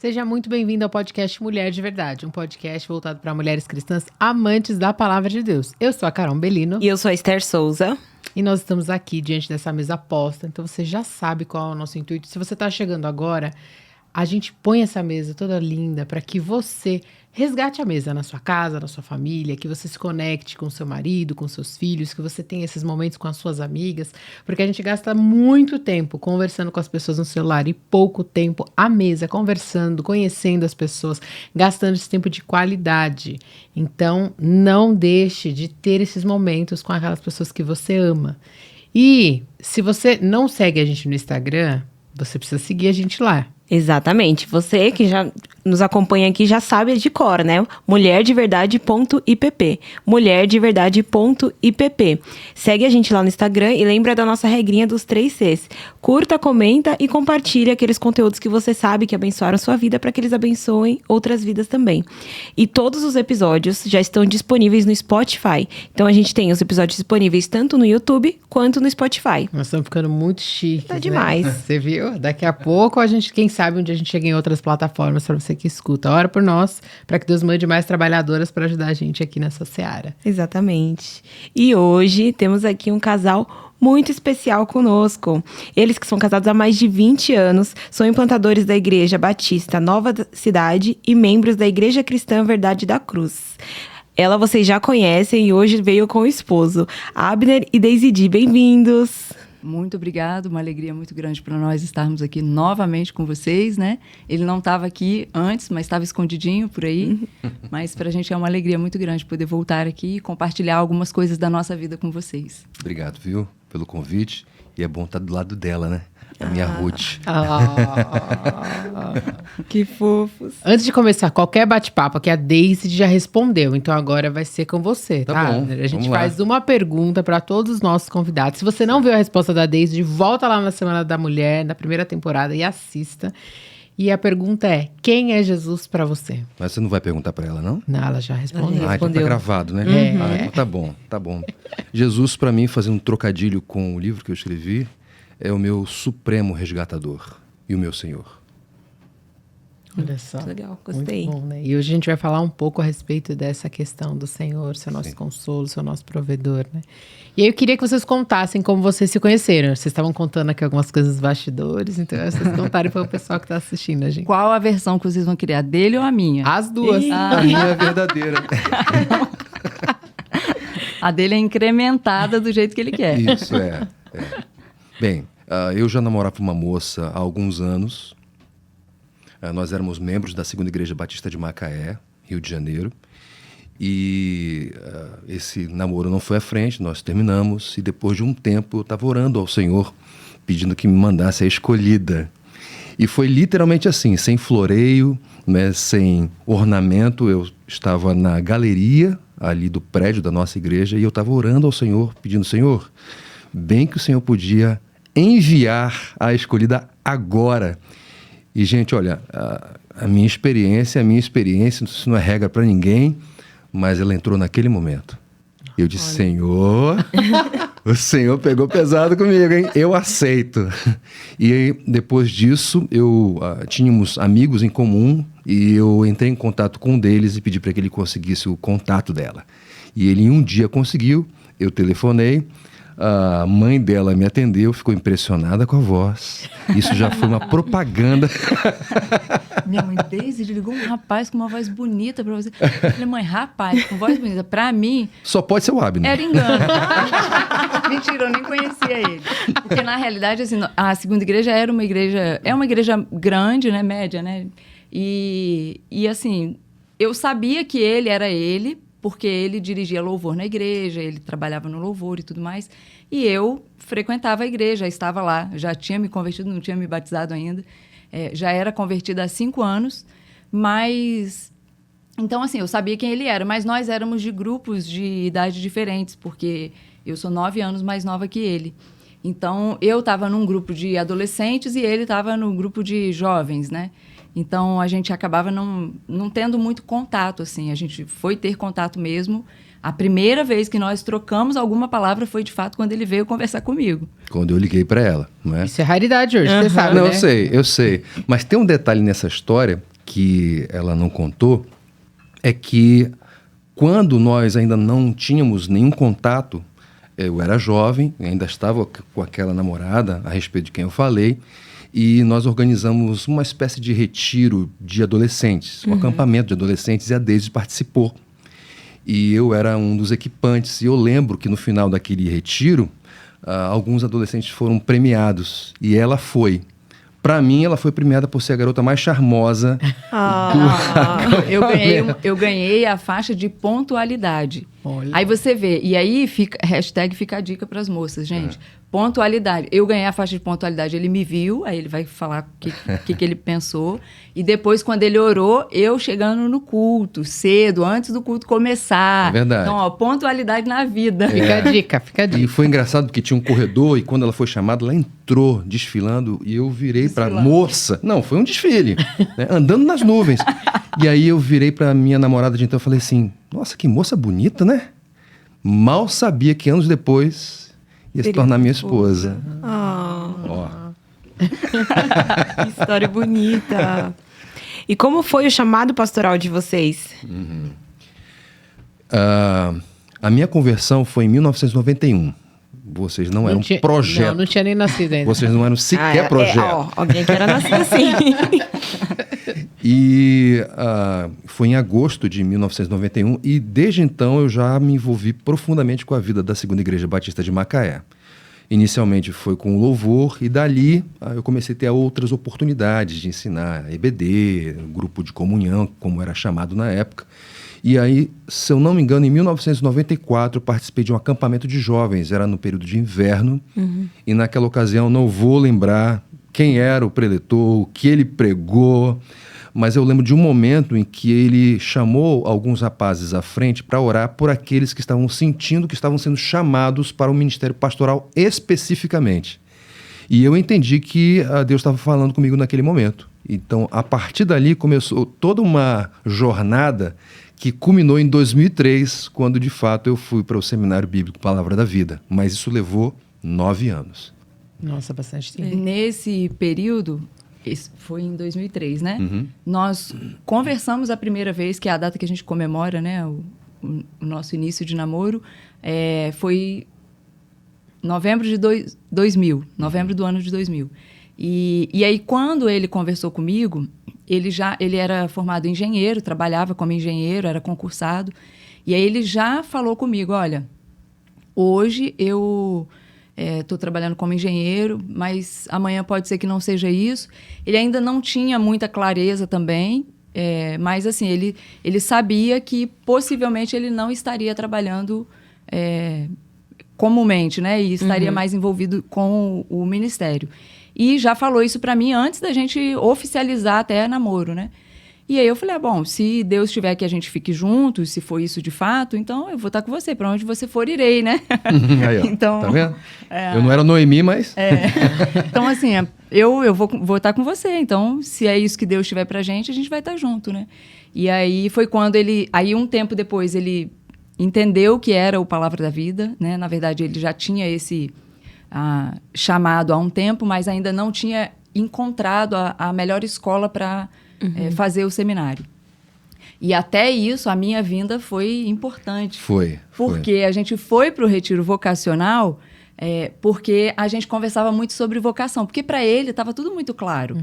Seja muito bem-vindo ao podcast Mulher de Verdade, um podcast voltado para mulheres cristãs amantes da Palavra de Deus. Eu sou a Carol Bellino. E eu sou a Esther Souza. E nós estamos aqui diante dessa mesa posta, então você já sabe qual é o nosso intuito. Se você está chegando agora, a gente põe essa mesa toda linda para que você resgate a mesa na sua casa, na sua família, que você se conecte com seu marido, com seus filhos, que você tenha esses momentos com as suas amigas, porque a gente gasta muito tempo conversando com as pessoas no celular e pouco tempo à mesa, conversando, conhecendo as pessoas, gastando esse tempo de qualidade. Então, não deixe de ter esses momentos com aquelas pessoas que você ama. E se você não segue a gente no Instagram, você precisa seguir a gente lá. Exatamente. Você que já nos acompanha aqui já sabe de cor, né? Mulherdeverdade.ipp. Mulherdeverdade.ipp. Segue a gente lá no Instagram e lembra da nossa regrinha dos 3 Cs. Curta, comenta e compartilha aqueles conteúdos que você sabe que abençoaram sua vida para que eles abençoem outras vidas também. E todos os episódios já estão disponíveis no Spotify. Então a gente tem os episódios disponíveis tanto no YouTube quanto no Spotify. Nós estamos ficando muito chiques, Tá demais. Né? Você viu? Daqui a pouco a gente, quem sabe, um dia a gente chega em outras plataformas para você que escuta. Ora por nós, para que Deus mande mais trabalhadoras para ajudar a gente aqui nessa seara. Exatamente. E hoje temos aqui um casal muito especial conosco. Eles que são casados há mais de 20 anos, são implantadores da Igreja Batista Nova Cidade e membros da Igreja Cristã Verdade da Cruz. Ela vocês já conhecem e hoje veio com o esposo, Abner e Daisy D. Bem-vindos! Muito obrigado, uma alegria muito grande para nós estarmos aqui novamente com vocês, né? Ele não estava aqui antes, mas estava escondidinho por aí. Mas para a gente é uma alegria muito grande poder voltar aqui e compartilhar algumas coisas da nossa vida com vocês. Obrigado, viu, pelo convite. E é bom estar do lado dela, né? A minha Ruth. Que fofos. Antes de começar qualquer bate-papo, aqui a Daisy já respondeu, então agora vai ser com você, tá? Bom, A gente vamos faz lá. uma pergunta para todos os nossos convidados. Se você não viu a resposta da Daisy, volta lá na Semana da Mulher, na primeira temporada, e assista. E a pergunta é, quem é Jesus para você? Mas você não vai perguntar para ela, não? Não, ela já respondeu. Ah, então tá Respondeu. gravado, né? Ah, então tá bom, tá bom. Jesus, para mim, fazendo um trocadilho com o livro que eu escrevi, é o meu supremo resgatador e o meu Senhor. Olha só. Legal, gostei. Muito bom, né? E hoje a gente vai falar um pouco a respeito dessa questão do Senhor, ser nosso consolo, ser nosso provedor, né? E aí eu queria que vocês contassem como vocês se conheceram. Vocês estavam contando aqui algumas coisas dos bastidores, então vocês contarem para o pessoal que está assistindo a gente. Qual a versão que vocês vão criar, dele ou a minha? As duas. A minha é verdadeira. A dele é incrementada do jeito que ele quer. Isso, é. Bem, eu já namorava uma moça há alguns anos. Nós éramos membros da Segunda Igreja Batista de Macaé, Rio de Janeiro. E esse namoro não foi à frente, nós terminamos. E depois de um tempo eu estava orando ao Senhor, pedindo que me mandasse a escolhida. E foi literalmente assim, sem floreio, né, sem ornamento. Eu estava na galeria ali do prédio da nossa igreja e eu estava orando ao Senhor, pedindo, Senhor, bem que o Senhor podia enviar a escolhida agora. E, gente, olha, a minha experiência, isso não é regra para ninguém, mas ela entrou naquele momento. Eu disse, Senhor, o Senhor pegou pesado comigo, hein? Eu aceito. E aí, depois disso, tínhamos amigos em comum e eu entrei em contato com um deles e pedi para que ele conseguisse o contato dela. E ele, em um dia, conseguiu, eu telefonei. A mãe dela me atendeu, ficou impressionada com a voz. Isso já foi uma propaganda. Minha mãe, Daisy, ligou um rapaz com uma voz bonita pra você. Eu falei, mãe, rapaz com voz bonita. Pra mim, Só pode ser o Abner. era engano. Mentira, eu nem conhecia ele. Porque, na realidade, assim, a Segunda Igreja é uma igreja grande, né, média, né? E assim, eu sabia que ele era ele, porque ele dirigia louvor na igreja, ele trabalhava no louvor e tudo mais. E eu frequentava a igreja, estava lá, já tinha me convertido, não tinha me batizado ainda. Já era convertida há 5 anos, mas... Então, assim, eu sabia quem ele era, mas nós éramos de grupos de idade diferentes, porque eu sou 9 anos mais nova que ele. Então, eu estava num grupo de adolescentes e ele estava no grupo de jovens, né? Então, a gente acabava não tendo muito contato, assim. A gente foi ter contato mesmo. A primeira vez que nós trocamos alguma palavra foi, de fato, quando ele veio conversar comigo. Quando eu liguei para ela, não é? Isso é raridade hoje, você sabe, Não, né? eu sei. Mas tem um detalhe nessa história que ela não contou é que quando nós ainda não tínhamos nenhum contato, eu era jovem, ainda estava com aquela namorada a respeito de quem eu falei, e nós organizamos uma espécie de retiro de adolescentes, um acampamento de adolescentes, e a Deise participou. E eu era um dos equipantes, e eu lembro que no final daquele retiro, alguns adolescentes foram premiados, e ela foi. Para mim, ela foi premiada por ser a garota mais charmosa eu ganhei a faixa de pontualidade. Olha. Aí você vê, e aí fica a dica para as moças, gente. Pontualidade. Eu ganhei a faixa de pontualidade, ele me viu, aí ele vai falar o que ele pensou. E depois, quando ele orou, eu chegando no culto, cedo, antes do culto começar. É verdade. Então, ó, pontualidade na vida. Fica a dica, fica a dica. E foi engraçado porque tinha um corredor, e quando ela foi chamada, ela entrou desfilando, e eu virei para moça. Não, foi um desfile, né, andando nas nuvens. E aí eu virei para minha namorada de então e falei assim: nossa, que moça bonita, né? Mal sabia que anos depois ia se tornar minha esposa. Ó. Que história bonita. E como foi o chamado pastoral de vocês? A minha conversão foi em 1991. Vocês não eram projeto. Não tinha nem nascido ainda. Vocês não eram sequer projeto. Alguém que era nascido assim. E foi em agosto de 1991, e desde então eu já me envolvi profundamente com a vida da Segunda Igreja Batista de Macaé. Inicialmente foi com o louvor, e dali eu comecei a ter outras oportunidades de ensinar EBD, grupo de comunhão, como era chamado na época. E aí, se eu não me engano, em 1994 eu participei de um acampamento de jovens, era no período de inverno, e naquela ocasião não vou lembrar quem era o preletor, o que ele pregou, mas eu lembro de um momento em que ele chamou alguns rapazes à frente para orar por aqueles que estavam sentindo que estavam sendo chamados para o ministério pastoral especificamente. E eu entendi que Deus estava falando comigo naquele momento. Então, a partir dali começou toda uma jornada que culminou em 2003, quando de fato eu fui para o Seminário Bíblico Palavra da Vida. Mas isso levou 9 anos. Nossa, bastante tempo. Nesse período, isso foi em 2003, né? Nós conversamos a primeira vez, que é a data que a gente comemora, né? O nosso início de namoro, foi novembro de 2000, novembro do ano de 2000. E aí, quando ele conversou comigo, ele era formado engenheiro, trabalhava como engenheiro, era concursado. E aí ele já falou comigo: olha, hoje eu estou trabalhando como engenheiro, mas amanhã pode ser que não seja isso. Ele ainda não tinha muita clareza também, mas assim, ele sabia que possivelmente ele não estaria trabalhando comumente, né? E estaria mais envolvido com o ministério. E já falou isso para mim antes da gente oficializar até namoro, né? E aí eu falei: bom, se Deus quiser que a gente fique juntos, se for isso de fato, então eu vou estar com você. Para onde você for, irei, né? Aí, ó, então, tá vendo? Eu não era Noemi, mas... Então, assim, eu vou estar com você. Então, se é isso que Deus tiver pra gente, a gente vai estar junto, né? E aí foi quando ele... Aí, um tempo depois, ele entendeu que era o Palavra da Vida, né? Na verdade, ele já tinha esse chamado há um tempo, mas ainda não tinha encontrado a melhor escola para fazer o seminário. E até isso, a minha vinda foi importante. Porque a gente foi para o retiro vocacional porque a gente conversava muito sobre vocação. Porque para ele estava tudo muito claro.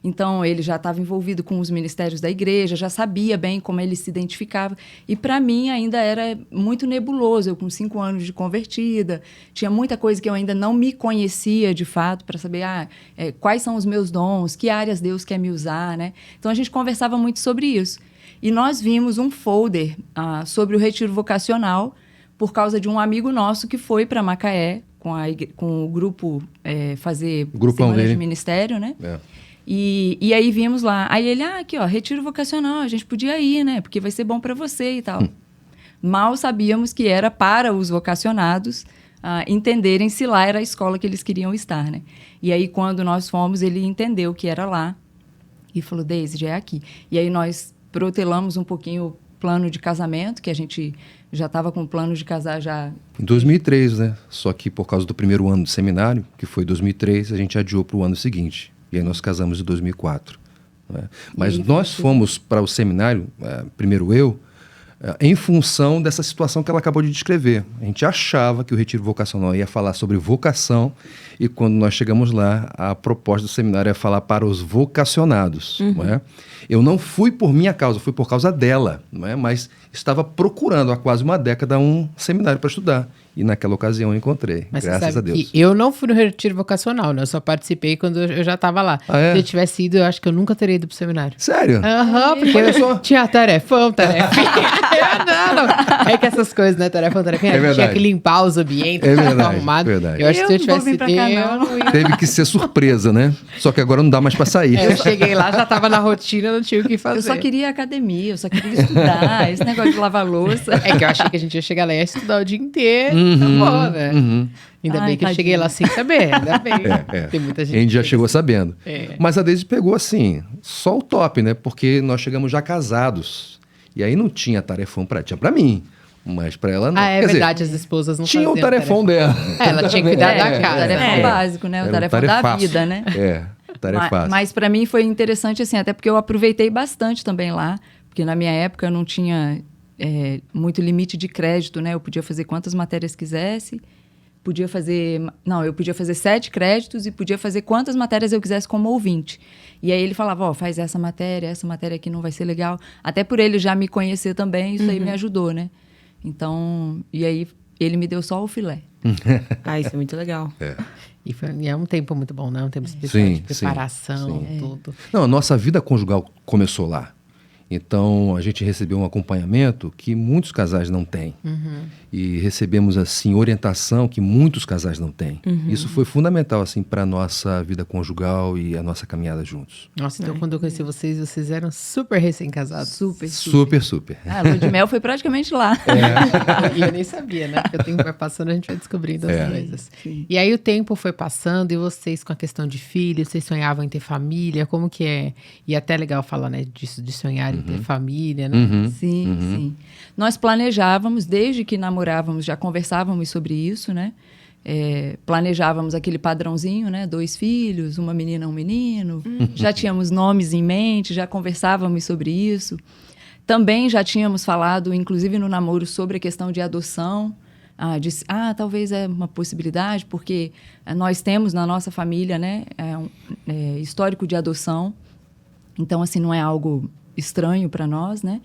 Então, ele já estava envolvido com os ministérios da igreja, já sabia bem como ele se identificava. E para mim ainda era muito nebuloso. Eu com 5 anos de convertida, tinha muita coisa que eu ainda não me conhecia de fato para saber quais são os meus dons, que áreas Deus quer me usar, né? Então, a gente conversava muito sobre isso. E nós vimos um folder sobre o retiro vocacional por causa de um amigo nosso que foi para Macaé com o grupo fazer semana de ministério, né? E aí vimos lá. Aí ele, aqui, ó, retiro vocacional, a gente podia ir, né? Porque vai ser bom para você e tal. Mal sabíamos que era para os vocacionados entenderem se lá era a escola que eles queriam estar, né? E aí, quando nós fomos, ele entendeu que era lá e falou: Deise, já é aqui. E aí nós protelamos um pouquinho o plano de casamento, que a gente já estava com o plano de casar já... Em 2003, né? Só que por causa do primeiro ano do seminário, que foi 2003, a gente adiou para o ano seguinte. E aí nós casamos em 2004. Não é? Mas nós fomos para o seminário, primeiro eu, em função dessa situação que ela acabou de descrever. A gente achava que o retiro vocacional ia falar sobre vocação, e quando nós chegamos lá, a proposta do seminário é falar para os vocacionados. Não é? Eu não fui por minha causa, fui por causa dela, não é? Mas estava procurando há quase uma década um seminário para estudar. E naquela ocasião eu encontrei, Mas graças você a sabe Deus. que eu não fui no retiro vocacional, né? Eu só participei quando eu já estava lá. Ah, é? Se eu tivesse ido, eu acho que eu nunca teria ido pro seminário. Sério? Aham, porque eu tinha tarefinha. Não. É que essas coisas, né? Tarefinha. É A gente tinha verdade. que limpar os ambientes, É tudo verdade, arrumado. verdade. Eu acho que se eu Eu não vou tivesse vir pra cá, ido, não. eu ia. Teve que ser surpresa, né? Só que agora não dá mais para sair. Eu cheguei lá, já tava na rotina, não tinha o que fazer. Eu só queria academia, eu só queria estudar. Esse negócio de lavar louça. É que eu achei que a gente ia chegar lá e ia estudar o dia inteiro. Tá bom, né? Ainda Ai, bem que eu tadinha. cheguei lá sem saber, ainda bem. Tem muita A gente. gente já que chegou sabendo. É. Mas a Deise pegou assim, só o top, né? Porque nós chegamos já casados. E aí não tinha tarefão tinha pra mim, mas pra ela não. Ah, é Quer dizer, verdade, as esposas não tinha o faziam tarefão dela. Ela tinha que cuidar da O casa. tarefão básico, né? O Era um tarefão da tarefaço. vida, né? Tarefaço. Mas para mim foi interessante, assim, até porque eu aproveitei bastante também lá, porque na minha época eu não tinha muito limite de crédito, né? Eu podia fazer quantas matérias quisesse, eu podia fazer 7 créditos e podia fazer quantas matérias eu quisesse como ouvinte. E aí ele falava, faz essa matéria aqui não vai ser legal. Até por ele já me conhecer também, isso aí me ajudou, né? Então, e aí ele me deu só o filé. Isso é muito legal. E é um tempo muito bom, né? Um tempo especial de preparação, tudo. Não, a nossa vida conjugal começou lá. Então, a gente recebeu um acompanhamento que muitos casais não têm. E recebemos, assim, orientação que muitos casais não têm. Isso foi fundamental, assim, para a nossa vida conjugal e a nossa caminhada juntos. Nossa, então quando eu conheci vocês eram super recém-casados. Super. A lua de mel foi praticamente lá. E eu nem sabia, né? Porque o tempo vai passando, a gente vai descobrindo as coisas. Sim. E aí o tempo foi passando e vocês com a questão de filhos, vocês sonhavam em ter família, como que é? E até legal falar, né, disso, de sonhar em ter família, né? Sim. Nós planejávamos, desde que namorávamos, já conversávamos sobre isso, né? Planejávamos aquele padrãozinho, né? 2 filhos, uma menina, um menino. Já tínhamos nomes em mente, já conversávamos sobre isso. Também já tínhamos falado, inclusive no namoro, sobre a questão de adoção. Talvez é uma possibilidade, porque nós temos na nossa família, né? Histórico de adoção. Então, assim, não é algo estranho para nós, né?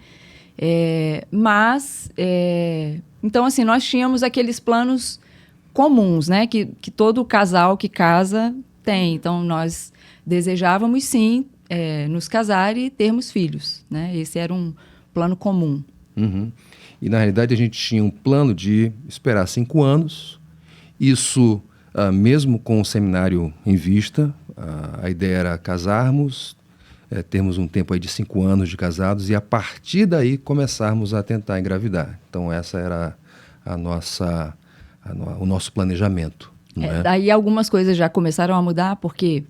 Então, assim, nós tínhamos aqueles planos comuns, né? Que todo casal que casa tem. Então, nós desejávamos, sim, nos casar e termos filhos, né? Esse era um plano comum. E, na realidade, a gente tinha um plano de esperar 5 anos. Isso, mesmo com o seminário em vista, a ideia era casarmos, termos um tempo aí de 5 anos de casados e, a partir daí, começarmos a tentar engravidar. Então, essa era o nosso planejamento. Não é? Daí algumas coisas já começaram a mudar, porque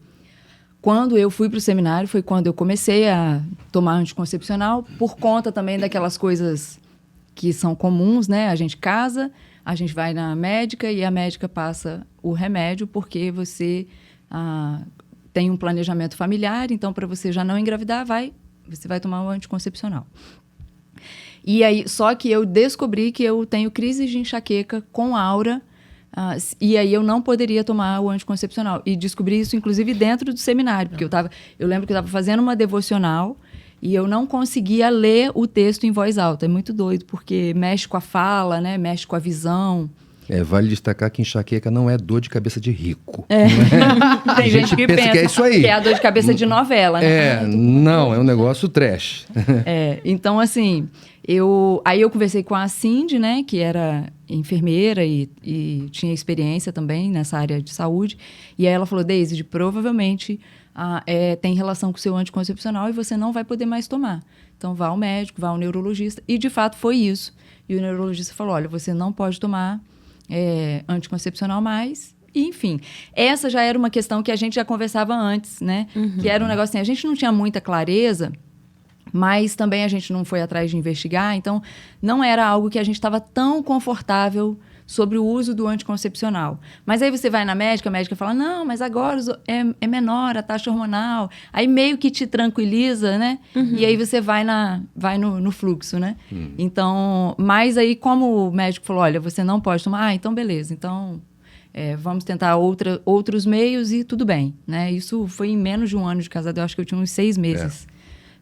quando eu fui para o seminário foi quando eu comecei a tomar anticoncepcional, por conta também daquelas coisas que são comuns, né? A gente casa, a gente vai na médica e a médica passa o remédio porque você tem um planejamento familiar, então para você já não engravidar, você vai tomar o anticoncepcional. E aí, só que eu descobri que eu tenho crises de enxaqueca com aura, e aí eu não poderia tomar o anticoncepcional. E descobri isso, inclusive, dentro do seminário, porque eu lembro que eu estava fazendo uma devocional e eu não conseguia ler o texto em voz alta. É muito doido, porque mexe com a fala, né? Mexe com a visão. Vale destacar que enxaqueca não é dor de cabeça de rico. Tem gente que pensa que é isso aí. que é a dor de cabeça de novela, né? Não, é um negócio trash. Então, assim, aí eu conversei com a Cindy, né, que era enfermeira e tinha experiência também nessa área de saúde. E aí ela falou, Deise, provavelmente tem relação com o seu anticoncepcional e você não vai poder mais tomar. Então, vá ao médico, vá ao neurologista. E, de fato, foi isso. E o neurologista falou, olha, você não pode tomar anticoncepcional mais. E, enfim, essa já era uma questão que a gente já conversava antes, né? Que era um negócio assim, a gente não tinha muita clareza, mas também a gente não foi atrás de investigar, então não era algo que a gente estava tão confortável sobre o uso do anticoncepcional. Mas aí você vai na médica, a médica fala, não, mas agora é menor a taxa hormonal. Aí meio que te tranquiliza, né? E aí você vai no fluxo, né? Então, mas aí como o médico falou, olha, você não pode tomar, então beleza, então vamos tentar outros meios e tudo bem, né? Isso foi em menos de um ano de casado, eu acho que eu tinha uns 6 meses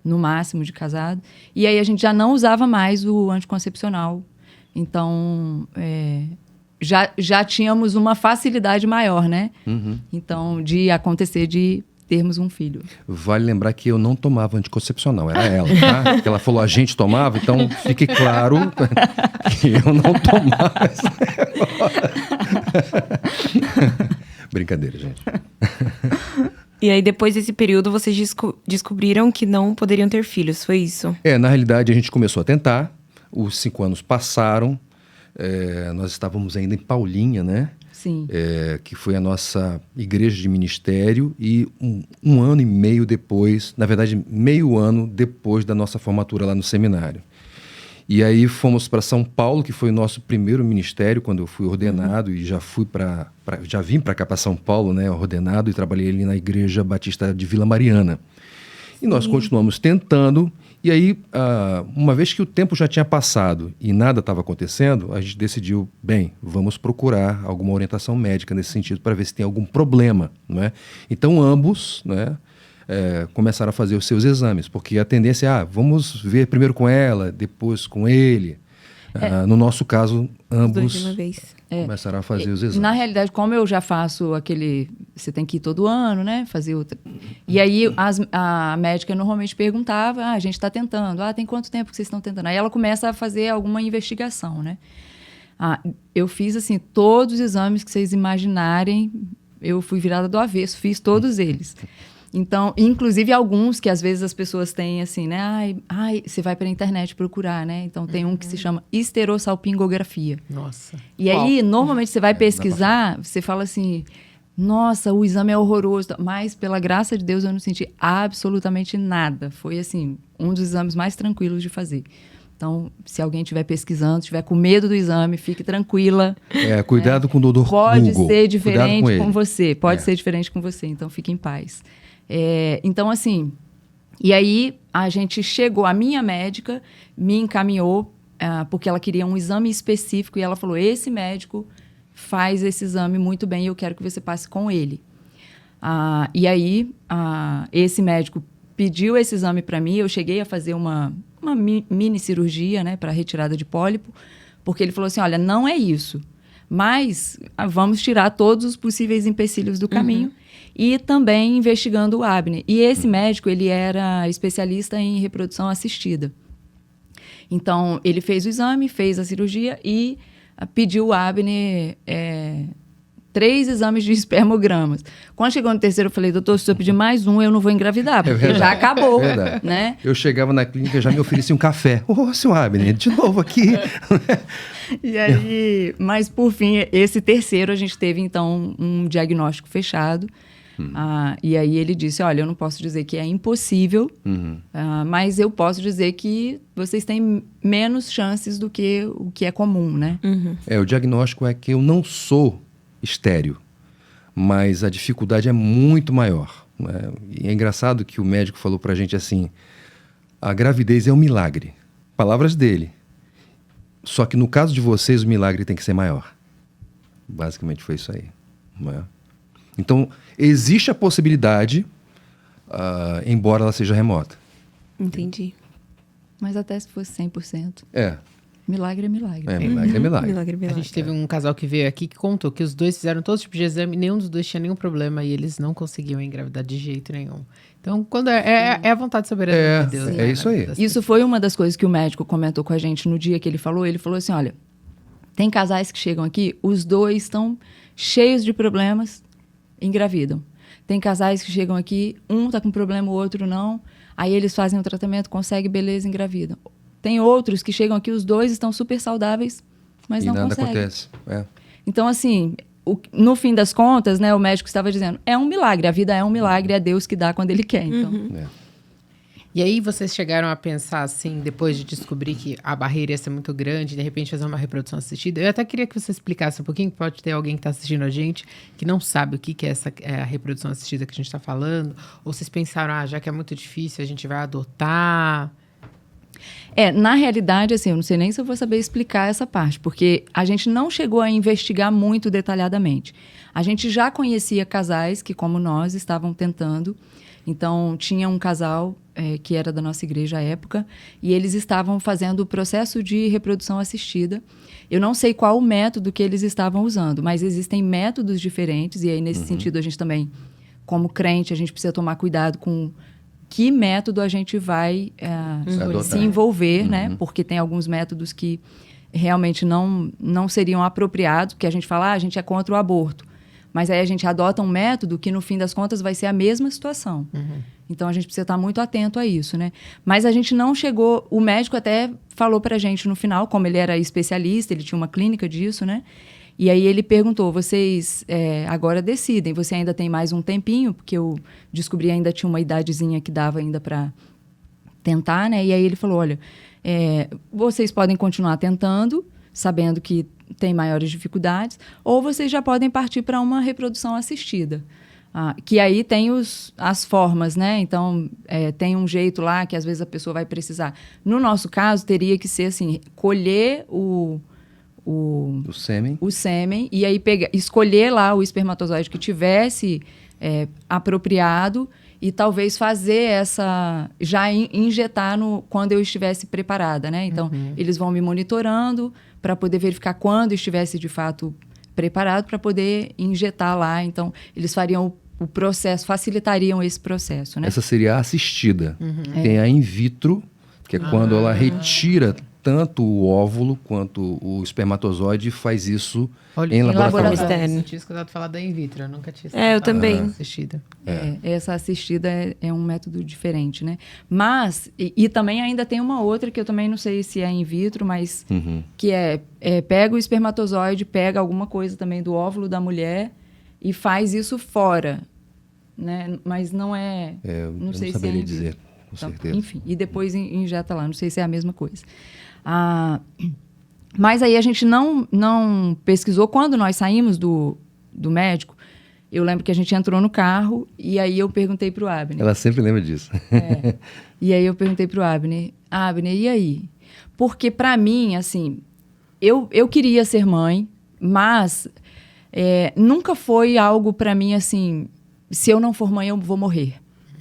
no máximo de casado. E aí a gente já não usava mais o anticoncepcional. Então, já tínhamos uma facilidade maior, né? Então, de acontecer de termos um filho. Vale lembrar que eu não tomava anticoncepcional, era ela, tá? Que ela falou, a gente tomava, então fique claro que eu não tomava esse negócio. Brincadeira, gente. E aí, depois desse período, vocês descobriram que não poderiam ter filhos, foi isso? Na realidade, a gente começou a tentar, os 5 anos passaram, nós estávamos ainda em Paulinha, né? Sim. Que foi a nossa igreja de ministério, e um ano e meio depois, na verdade, meio ano depois da nossa formatura lá no seminário. E aí fomos para São Paulo, que foi o nosso primeiro ministério, quando eu fui ordenado, e já vim para cá, para São Paulo, né, ordenado, e trabalhei ali na Igreja Batista de Vila Mariana. E nós continuamos tentando, e aí, uma vez que o tempo já tinha passado e nada estava acontecendo, a gente decidiu, bem, vamos procurar alguma orientação médica nesse sentido para ver se tem algum problema, não é? Então, ambos, né, começaram a fazer os seus exames, porque a tendência é, vamos ver primeiro com ela, depois com ele. No nosso caso, ambos de uma vez. começaram a fazer os exames. Na realidade, como eu já faço você tem que ir todo ano, né? Fazer outra. E aí a médica normalmente perguntava, a gente está tentando, tem quanto tempo que vocês estão tentando? Aí ela começa a fazer alguma investigação, né? Eu fiz, assim, todos os exames que vocês imaginarem, eu fui virada do avesso, fiz todos eles. Então, inclusive alguns que às vezes as pessoas têm assim, né? Você vai para a internet procurar, né? Então tem um que se chama esterossalpingografia. Nossa. E aí, normalmente você vai pesquisar, você fala assim, nossa, o exame é horroroso, mas pela graça de Deus eu não senti absolutamente nada. Foi assim, um dos exames mais tranquilos de fazer. Então, se alguém estiver pesquisando, estiver com medo do exame, fique tranquila. Cuidado com o doutor Pode Google. ser diferente com você. Pode É. ser diferente com você, então fique em paz. Então, assim, e aí a minha médica me encaminhou, porque ela queria um exame específico, e ela falou, esse médico faz esse exame muito bem e eu quero que você passe com ele. E aí, esse médico pediu esse exame para mim, eu cheguei a fazer uma mini cirurgia, né, para retirada de pólipo, porque ele falou assim, olha, não é isso, mas vamos tirar todos os possíveis empecilhos do caminho, e também investigando o Abner. E esse médico, ele era especialista em reprodução assistida. Então, ele fez o exame, fez a cirurgia e pediu o Abner 3 exames de espermogramas. Quando chegou no terceiro, eu falei, doutor, se eu pedir mais um, eu não vou engravidar, porque já acabou, né? Eu chegava na clínica e já me oferecia um café. Seu Abner, de novo aqui. E aí, mas por fim, esse terceiro, a gente teve, então, um diagnóstico fechado. E aí ele disse, olha, eu não posso dizer que é impossível, mas eu posso dizer que vocês têm menos chances do que o que é comum, né? O diagnóstico é que eu não sou estéril, mas a dificuldade é muito maior, né? E é engraçado que o médico falou pra gente assim, a gravidez é um milagre. Palavras dele. Só que no caso de vocês, o milagre tem que ser maior. Basicamente foi isso aí. Né? Então, existe a possibilidade, embora ela seja remota. Entendi. Mas até se fosse 100%. Milagre Milagre é milagre. é milagre. Milagre, milagre. A gente teve um casal que veio aqui que contou que os dois fizeram todo tipo de exame, nenhum dos dois tinha nenhum problema e eles não conseguiam engravidar de jeito nenhum. Então, quando é a vontade soberana de Deus. É né? isso aí. Isso foi uma das coisas que o médico comentou com a gente no dia que ele falou. Ele falou assim, olha, tem casais que chegam aqui, os dois estão cheios de problemas, engravidam. Tem casais que chegam aqui, um está com problema, o outro não. Aí eles fazem o tratamento, conseguem, beleza, engravidam. Tem outros que chegam aqui, os dois estão super saudáveis, mas não conseguem. E nada acontece. Então, assim, no fim das contas, né, o médico estava dizendo, é um milagre, a vida é um milagre, é Deus que dá quando Ele quer. Então. E aí vocês chegaram a pensar assim, depois de descobrir que a barreira ia ser muito grande, de repente fazer uma reprodução assistida? Eu até queria que você explicasse um pouquinho, pode ter alguém que está assistindo a gente que não sabe o que é a reprodução assistida que a gente está falando, ou vocês pensaram, já que é muito difícil, a gente vai adotar... Na realidade, assim, eu não sei nem se eu vou saber explicar essa parte, porque a gente não chegou a investigar muito detalhadamente. A gente já conhecia casais que, como nós, estavam tentando. Então, tinha um casal que era da nossa igreja à época, e eles estavam fazendo o processo de reprodução assistida. Eu não sei qual o método que eles estavam usando, mas existem métodos diferentes, e aí, nesse sentido, a gente também, como crente, a gente precisa tomar cuidado com que método a gente vai se envolver, né? Porque tem alguns métodos que realmente não seriam apropriados, porque a gente fala, a gente é contra o aborto. Mas aí a gente adota um método que, no fim das contas, vai ser a mesma situação. Então, a gente precisa estar muito atento a isso, né? Mas a gente não chegou... O médico até falou pra gente no final, como ele era especialista, ele tinha uma clínica disso, né? E aí ele perguntou, vocês agora decidem, você ainda tem mais um tempinho, porque eu descobri ainda tinha uma idadezinha que dava ainda para tentar, né? E aí ele falou, olha, vocês podem continuar tentando, sabendo que tem maiores dificuldades, ou vocês já podem partir para uma reprodução assistida. Que aí tem as formas, né? Então, tem um jeito lá que às vezes a pessoa vai precisar. No nosso caso, teria que ser assim, colher o sêmen, e aí escolher lá o espermatozoide que tivesse apropriado e talvez fazer já injetar quando eu estivesse preparada, né? Então, eles vão me monitorando para poder verificar quando estivesse de fato preparado para poder injetar lá. Então, eles fariam o processo, facilitariam esse processo, né? Essa seria a assistida. Tem a in vitro, que é quando ela retira tanto o óvulo quanto o espermatozoide, faz isso em laboratório. Eu tinha escutado falar da in vitro, eu nunca tinha escutado eu também. assistida. Essa assistida é um método diferente, né? Mas, e também ainda tem uma outra que eu também não sei se é in vitro, mas que pega o espermatozoide, pega alguma coisa também do óvulo da mulher e faz isso fora, né? Mas não é... não sei se é in dizer, com certeza. Enfim, e depois injeta lá, não sei se é a mesma coisa. Mas aí a gente não pesquisou. Quando nós saímos do médico, eu lembro que a gente entrou no carro e aí eu perguntei para o Abner. Ela sempre lembra disso. E aí eu perguntei para o Abner, e aí? Porque para mim, assim, eu queria ser mãe, mas nunca foi algo para mim assim, se eu não for mãe eu vou morrer,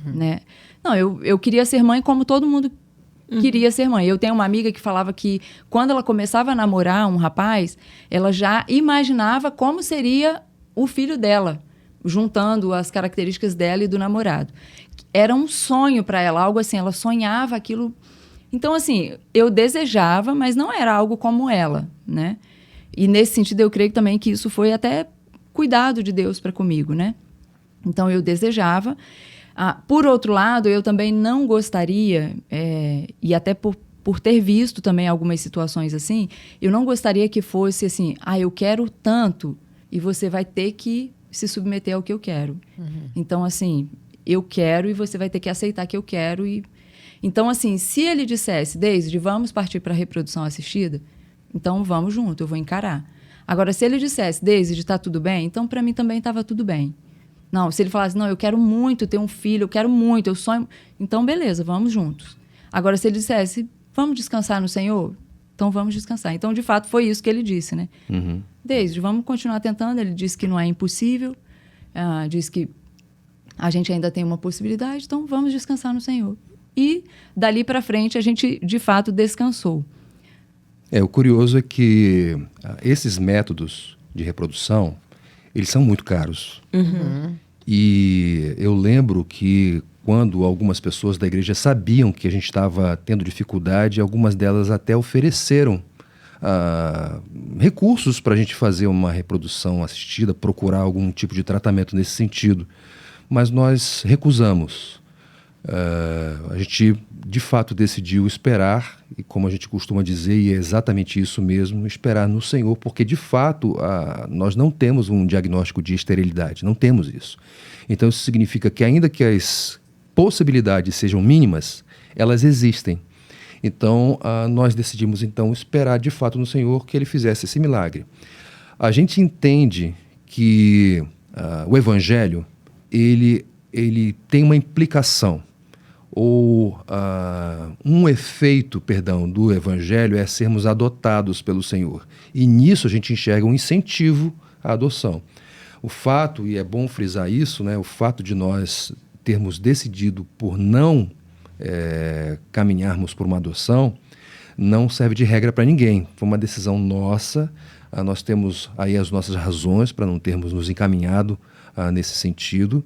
né? Não, eu queria ser mãe como todo mundo queria ser mãe. Eu tenho uma amiga que falava que quando ela começava a namorar um rapaz, ela já imaginava como seria o filho dela, juntando as características dela e do namorado. Era um sonho para ela, algo assim, ela sonhava aquilo. Então, assim, eu desejava, mas não era algo como ela, né? E nesse sentido, eu creio também que isso foi até cuidado de Deus para comigo, né? Então, eu desejava. Por outro lado, eu também não gostaria, e até por ter visto também algumas situações assim, eu não gostaria que fosse assim, eu quero tanto e você vai ter que se submeter ao que eu quero. Então, assim, eu quero e você vai ter que aceitar que eu quero. Então, assim, se ele dissesse, Deise, vamos partir para a reprodução assistida, então vamos junto, eu vou encarar. Agora, se ele dissesse, Deise, está tudo bem, então para mim também estava tudo bem. Não, se ele falasse, não, eu quero muito ter um filho, eu quero muito, eu sonho... Então, beleza, vamos juntos. Agora, se ele dissesse, vamos descansar no Senhor? Então, vamos descansar. Então, de fato, foi isso que ele disse, né? Deise, vamos continuar tentando. Ele disse que não é impossível, disse que a gente ainda tem uma possibilidade, então vamos descansar no Senhor. E, dali para frente, a gente, de fato, descansou. O curioso é que esses métodos de reprodução, eles são muito caros. E eu lembro que quando algumas pessoas da igreja sabiam que a gente estava tendo dificuldade, algumas delas até ofereceram recursos para a gente fazer uma reprodução assistida, procurar algum tipo de tratamento nesse sentido. Mas nós recusamos. A gente, de fato, decidiu esperar, e como a gente costuma dizer, e é exatamente isso mesmo, esperar no Senhor, porque, de fato, nós não temos um diagnóstico de esterilidade, não temos isso. Então, isso significa que, ainda que as possibilidades sejam mínimas, elas existem. Então, nós decidimos, então, esperar de fato no Senhor que Ele fizesse esse milagre. A gente entende que o Evangelho, ele tem uma implicação, ou um efeito, do Evangelho é sermos adotados pelo Senhor. E nisso a gente enxerga um incentivo à adoção. O fato, e é bom frisar isso, né, o fato de nós termos decidido por não caminharmos por uma adoção, não serve de regra para ninguém. Foi uma decisão nossa, nós temos aí as nossas razões para não termos nos encaminhado nesse sentido.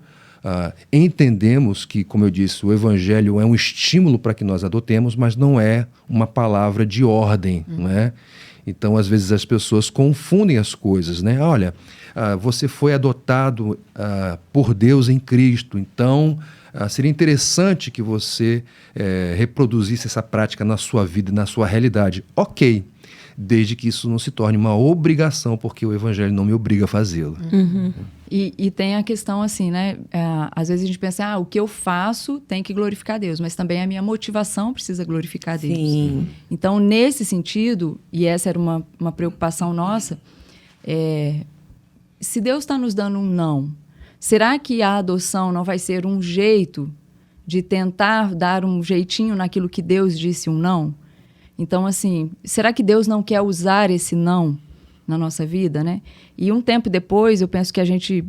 Entendemos que, como eu disse, o Evangelho é um estímulo para que nós adotemos, mas não é uma palavra de ordem, né? Então, às vezes, as pessoas confundem as coisas, né? Olha, você foi adotado por Deus em Cristo, então seria interessante que você reproduzisse essa prática na sua vida e na sua realidade. Ok, desde que isso não se torne uma obrigação, porque o Evangelho não me obriga a fazê-lo. Uhum. E tem a questão assim, né? Às vezes a gente pensa, o que eu faço tem que glorificar Deus, mas também a minha motivação precisa glorificar Deus. Sim. Então, nesse sentido, e essa era uma preocupação nossa, se Deus está nos dando um não, será que a adoção não vai ser um jeito de tentar dar um jeitinho naquilo que Deus disse um não? Então, assim, será que Deus não quer usar esse não na nossa vida, né? E um tempo depois, eu penso que a gente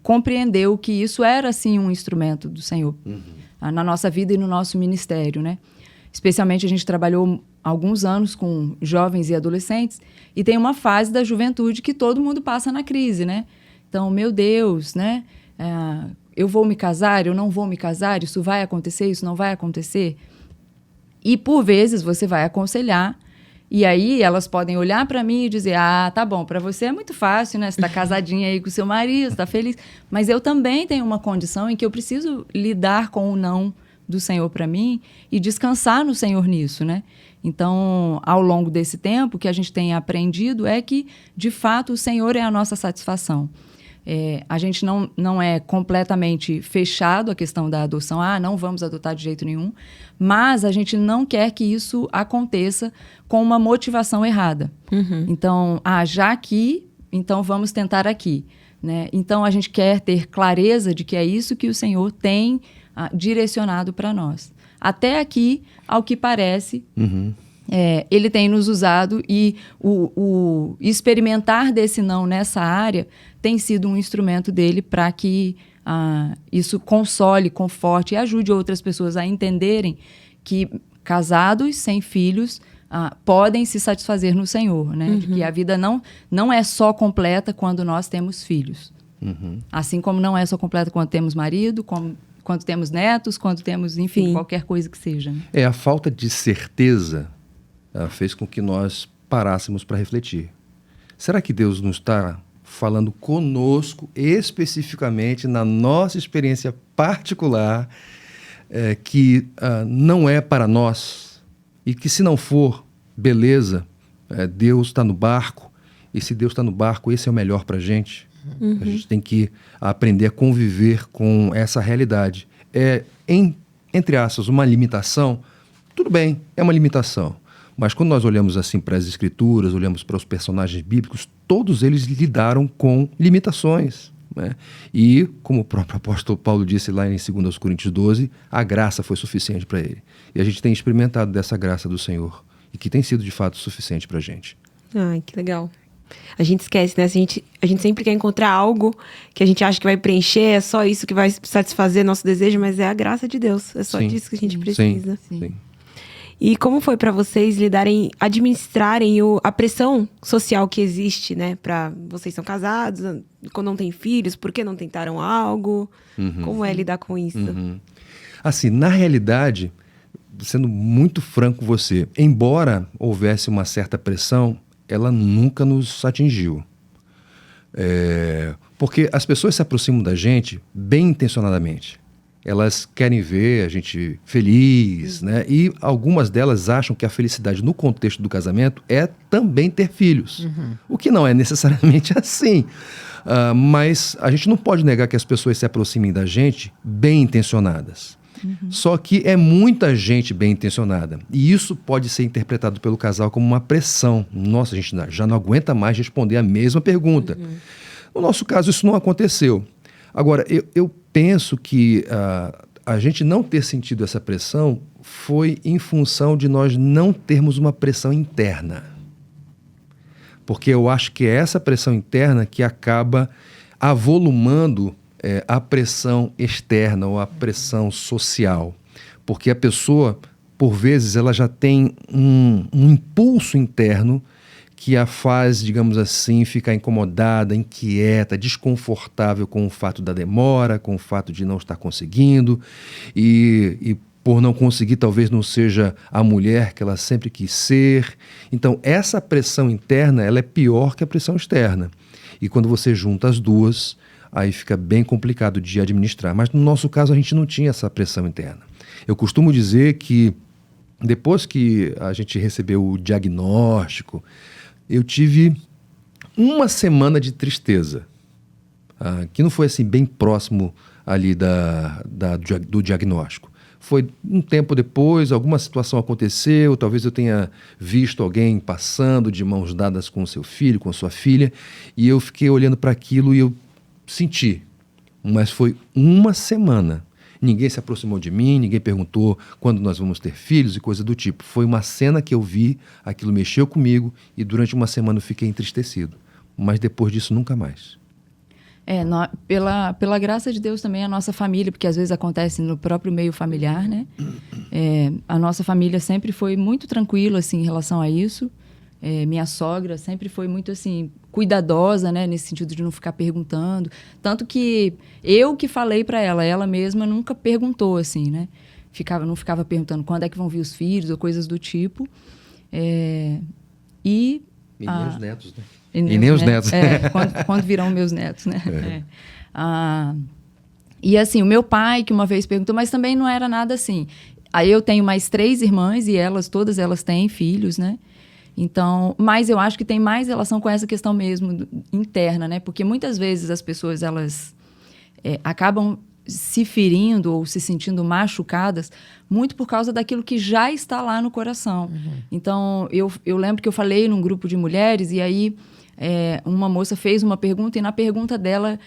compreendeu que isso era, sim, um instrumento do Senhor na nossa vida e no nosso ministério, né? Especialmente, a gente trabalhou alguns anos com jovens e adolescentes e tem uma fase da juventude que todo mundo passa na crise, né? Então, meu Deus, né? Eu vou me casar, eu não vou me casar, isso vai acontecer, isso não vai acontecer. E, por vezes, você vai aconselhar e aí elas podem olhar para mim e dizer, tá bom, para você é muito fácil, né? Você está casadinha aí com o seu marido, está feliz. Mas eu também tenho uma condição em que eu preciso lidar com o não do Senhor para mim e descansar no Senhor nisso, né? Então, ao longo desse tempo, o que a gente tem aprendido é que, de fato, o Senhor é a nossa satisfação. A gente não é completamente fechado à questão da adoção, não vamos adotar de jeito nenhum, mas a gente não quer que isso aconteça com uma motivação errada. Uhum. Então, já aqui, então vamos tentar aqui, né? Então, a gente quer ter clareza de que é isso que o Senhor tem direcionado para nós. Até aqui, ao que parece, Ele tem nos usado e o experimentar desse não nessa área tem sido um instrumento dele para que isso console, conforte e ajude outras pessoas a entenderem que casados sem filhos podem se satisfazer no Senhor, né? De que a vida não é só completa quando nós temos filhos. Assim como não é só completa quando temos marido, quando temos netos, quando temos, enfim, qualquer coisa que seja. A falta de certeza fez com que nós parássemos para refletir. Será que Deus não está falando conosco, especificamente na nossa experiência particular, que não é para nós? E que se não for, beleza, Deus está no barco, e se Deus está no barco, esse é o melhor para a gente. A gente tem que aprender a conviver com essa realidade. Entre aspas, uma limitação, tudo bem, é uma limitação. Mas quando nós olhamos assim para as Escrituras, olhamos para os personagens bíblicos, todos eles lidaram com limitações, né? E, como o próprio apóstolo Paulo disse lá em 2 Coríntios 12, a graça foi suficiente para ele. E a gente tem experimentado dessa graça do Senhor, e que tem sido de fato suficiente para a gente. Ai, que legal. A gente esquece, né? A gente sempre quer encontrar algo que a gente acha que vai preencher, é só isso que vai satisfazer nosso desejo, mas é a graça de Deus. É só disso que a gente precisa. Sim. E como foi para vocês administrarem a pressão social que existe, né? Para vocês são casados, quando não têm filhos, por que não tentaram algo? Como é lidar com isso? Assim, na realidade, sendo muito franco com você, embora houvesse uma certa pressão, ela nunca nos atingiu. Porque as pessoas se aproximam da gente bem intencionadamente. Elas querem ver a gente feliz, né? E algumas delas acham que a felicidade no contexto do casamento é também ter filhos. O que não é necessariamente assim. Mas a gente não pode negar que as pessoas se aproximem da gente bem intencionadas. Só que é muita gente bem intencionada. E isso pode ser interpretado pelo casal como uma pressão. Nossa, a gente já não aguenta mais responder a mesma pergunta. No nosso caso, isso não aconteceu. Agora, eu penso que a gente não ter sentido essa pressão foi em função de nós não termos uma pressão interna. Porque eu acho que é essa pressão interna que acaba avolumando a pressão externa ou a pressão social. Porque a pessoa, por vezes, ela já tem um impulso interno que a faz, digamos assim, ficar incomodada, inquieta, desconfortável com o fato da demora, com o fato de não estar conseguindo e por não conseguir, talvez não seja a mulher que ela sempre quis ser. Então, essa pressão interna, ela é pior que a pressão externa. E quando você junta as duas, aí fica bem complicado de administrar. Mas no nosso caso, a gente não tinha essa pressão interna. Eu costumo dizer que depois que a gente recebeu o diagnóstico, eu tive uma semana de tristeza, que não foi assim bem próximo ali do diagnóstico. Foi um tempo depois, alguma situação aconteceu, talvez eu tenha visto alguém passando de mãos dadas com o seu filho, com a sua filha, e eu fiquei olhando para aquilo e eu senti. Mas foi uma semana. Ninguém se aproximou de mim, ninguém perguntou quando nós vamos ter filhos e coisa do tipo. Foi uma cena que eu vi, aquilo mexeu comigo e durante uma semana eu fiquei entristecido. Mas depois disso, nunca mais. Pela graça de Deus também, a nossa família, porque às vezes acontece no próprio meio familiar, né? A nossa família sempre foi muito tranquila, assim, em relação a isso. Minha sogra sempre foi muito, assim, cuidadosa, né? Nesse sentido de não ficar perguntando. Tanto que eu que falei para ela mesma nunca perguntou, assim, né? Não ficava perguntando quando é que vão vir os filhos ou coisas do tipo. E nem os netos, né? E nem os netos. Quando virão meus netos, né? E assim, o meu pai, que uma vez perguntou, mas também não era nada assim. Aí eu tenho mais 3 irmãs e todas elas têm filhos, né? Então, mas eu acho que tem mais relação com essa questão mesmo interna, né? Porque muitas vezes as pessoas, elas acabam se ferindo ou se sentindo machucadas muito por causa daquilo que já está lá no coração. Então, eu lembro que eu falei num grupo de mulheres e aí uma moça fez uma pergunta e na pergunta dela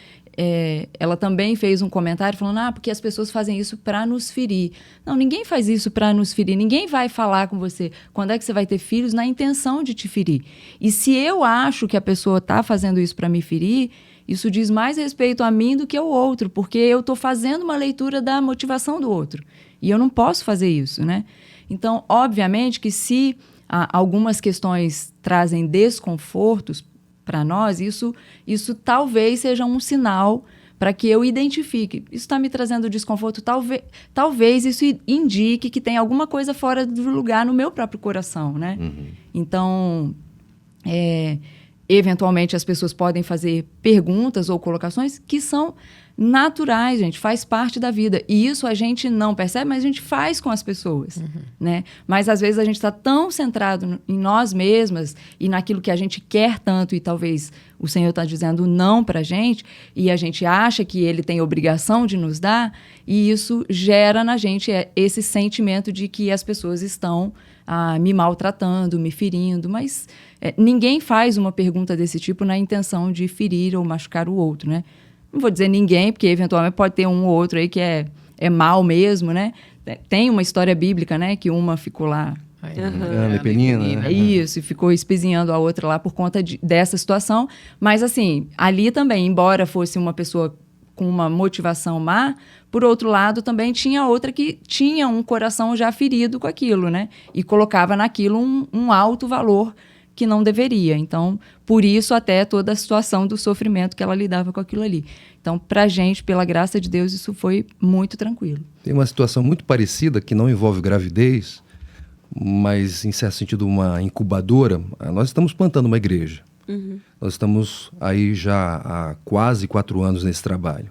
ela também fez um comentário falando, porque as pessoas fazem isso para nos ferir. Não, ninguém faz isso para nos ferir. Ninguém vai falar com você quando é que você vai ter filhos na intenção de te ferir. E se eu acho que a pessoa está fazendo isso para me ferir, isso diz mais respeito a mim do que ao outro, porque eu estou fazendo uma leitura da motivação do outro. E eu não posso fazer isso, né? Então, obviamente que se algumas questões trazem desconfortos para nós, isso talvez seja um sinal para que eu identifique. Isso está me trazendo desconforto, talvez isso indique que tem alguma coisa fora do lugar no meu próprio coração, né? Então, eventualmente as pessoas podem fazer perguntas ou colocações que são naturais, gente, faz parte da vida. E isso a gente não percebe, mas a gente faz com as pessoas, né? Mas às vezes a gente está tão centrado em nós mesmas e naquilo que a gente quer tanto e talvez o Senhor está dizendo não para a gente e a gente acha que Ele tem obrigação de nos dar e isso gera na gente esse sentimento de que as pessoas estão me maltratando, me ferindo, mas ninguém faz uma pergunta desse tipo na intenção de ferir ou machucar o outro, né? Não vou dizer ninguém, porque eventualmente pode ter um ou outro aí que é mal mesmo, né? Tem uma história bíblica, né? Que uma ficou lá... Ana Penina, né? Isso, e ficou espezinhando a outra lá por conta dessa situação. Mas, assim, ali também, embora fosse uma pessoa com uma motivação má, por outro lado, também tinha outra que tinha um coração já ferido com aquilo, né? E colocava naquilo um alto valor que não deveria. Então, por isso até toda a situação do sofrimento que ela lidava com aquilo ali. Então, pra gente, pela graça de Deus, isso foi muito tranquilo. Tem uma situação muito parecida que não envolve gravidez, mas em certo sentido uma incubadora. Nós estamos plantando uma igreja. Nós estamos aí já há quase 4 anos nesse trabalho.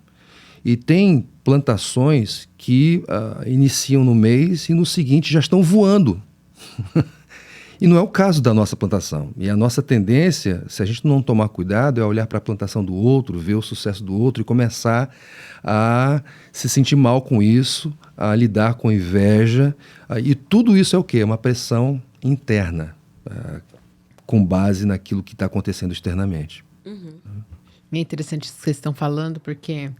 E tem plantações que iniciam no mês e no seguinte já estão voando. E não é o caso da nossa plantação. E a nossa tendência, se a gente não tomar cuidado, é olhar para a plantação do outro, ver o sucesso do outro e começar a se sentir mal com isso, a lidar com inveja. E tudo isso é o quê? É uma pressão interna, com base naquilo que está acontecendo externamente. É interessante isso que vocês estão falando, porque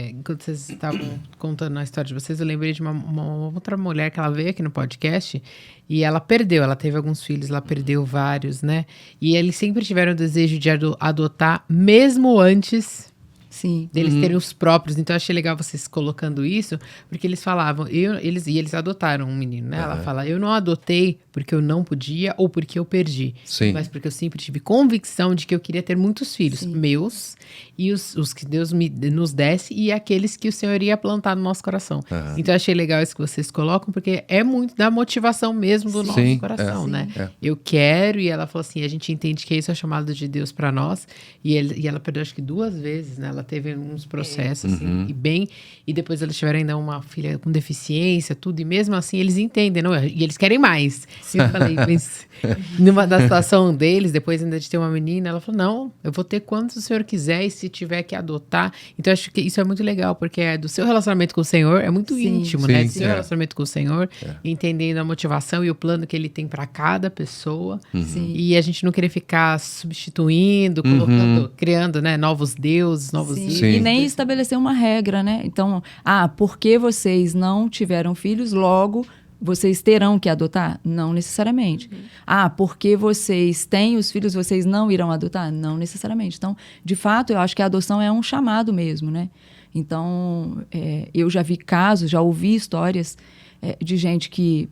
enquanto vocês estavam contando a história de vocês, eu lembrei de uma outra mulher que ela veio aqui no podcast e ela teve alguns filhos, ela perdeu vários, né? E eles sempre tiveram o desejo de adotar, mesmo antes Sim. deles terem os próprios. Então, eu achei legal vocês colocando isso, porque eles falavam, eles adotaram um menino, né? Ela fala, eu não adotei porque eu não podia ou porque eu perdi. Sim. Mas porque eu sempre tive convicção de que eu queria ter muitos filhos, meus, e os que Deus nos desse, e aqueles que o Senhor ia plantar no nosso coração. Então, eu achei legal isso que vocês colocam, porque é muito da motivação mesmo do nosso coração, né? Eu quero, e ela falou assim, a gente entende que isso é o chamado de Deus para nós, e ela perdeu acho que 2 vezes, né? Ela teve uns processos, assim, e depois eles tiveram ainda uma filha com deficiência, tudo, e mesmo assim eles entendem, não? E eles querem mais. Eu falei, mas numa da situação deles, depois ainda de ter uma menina, ela falou, não, eu vou ter quantos o Senhor quiser, e se tiver que adotar. Então, acho que isso é muito legal, porque é do seu relacionamento com o Senhor, é muito íntimo, né? Do seu relacionamento com o Senhor, entendendo a motivação e o plano que Ele tem para cada pessoa. E a gente não querer ficar substituindo, colocando, criando, né, novos deuses, novos ídolos. E nem estabelecer uma regra, né? Então, porque vocês não tiveram filhos, logo vocês terão que adotar? Não necessariamente. Porque vocês têm os filhos, vocês não irão adotar? Não necessariamente. Então, de fato, eu acho que a adoção é um chamado mesmo, né? Então, eu já vi casos, já ouvi histórias de gente que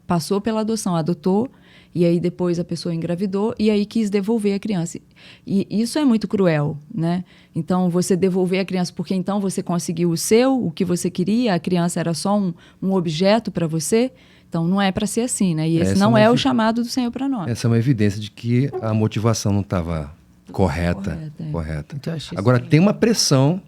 passou pela adoção, adotou, e aí depois a pessoa engravidou e aí quis devolver a criança. E isso é muito cruel, né? Então, você devolver a criança porque então você conseguiu o que você queria, a criança era só um objeto para você. Então, não é para ser assim, né? E esse não é o chamado do Senhor para nós. Essa é uma evidência de que a motivação não estava correta. Então, eu achei Agora, tem uma pressão,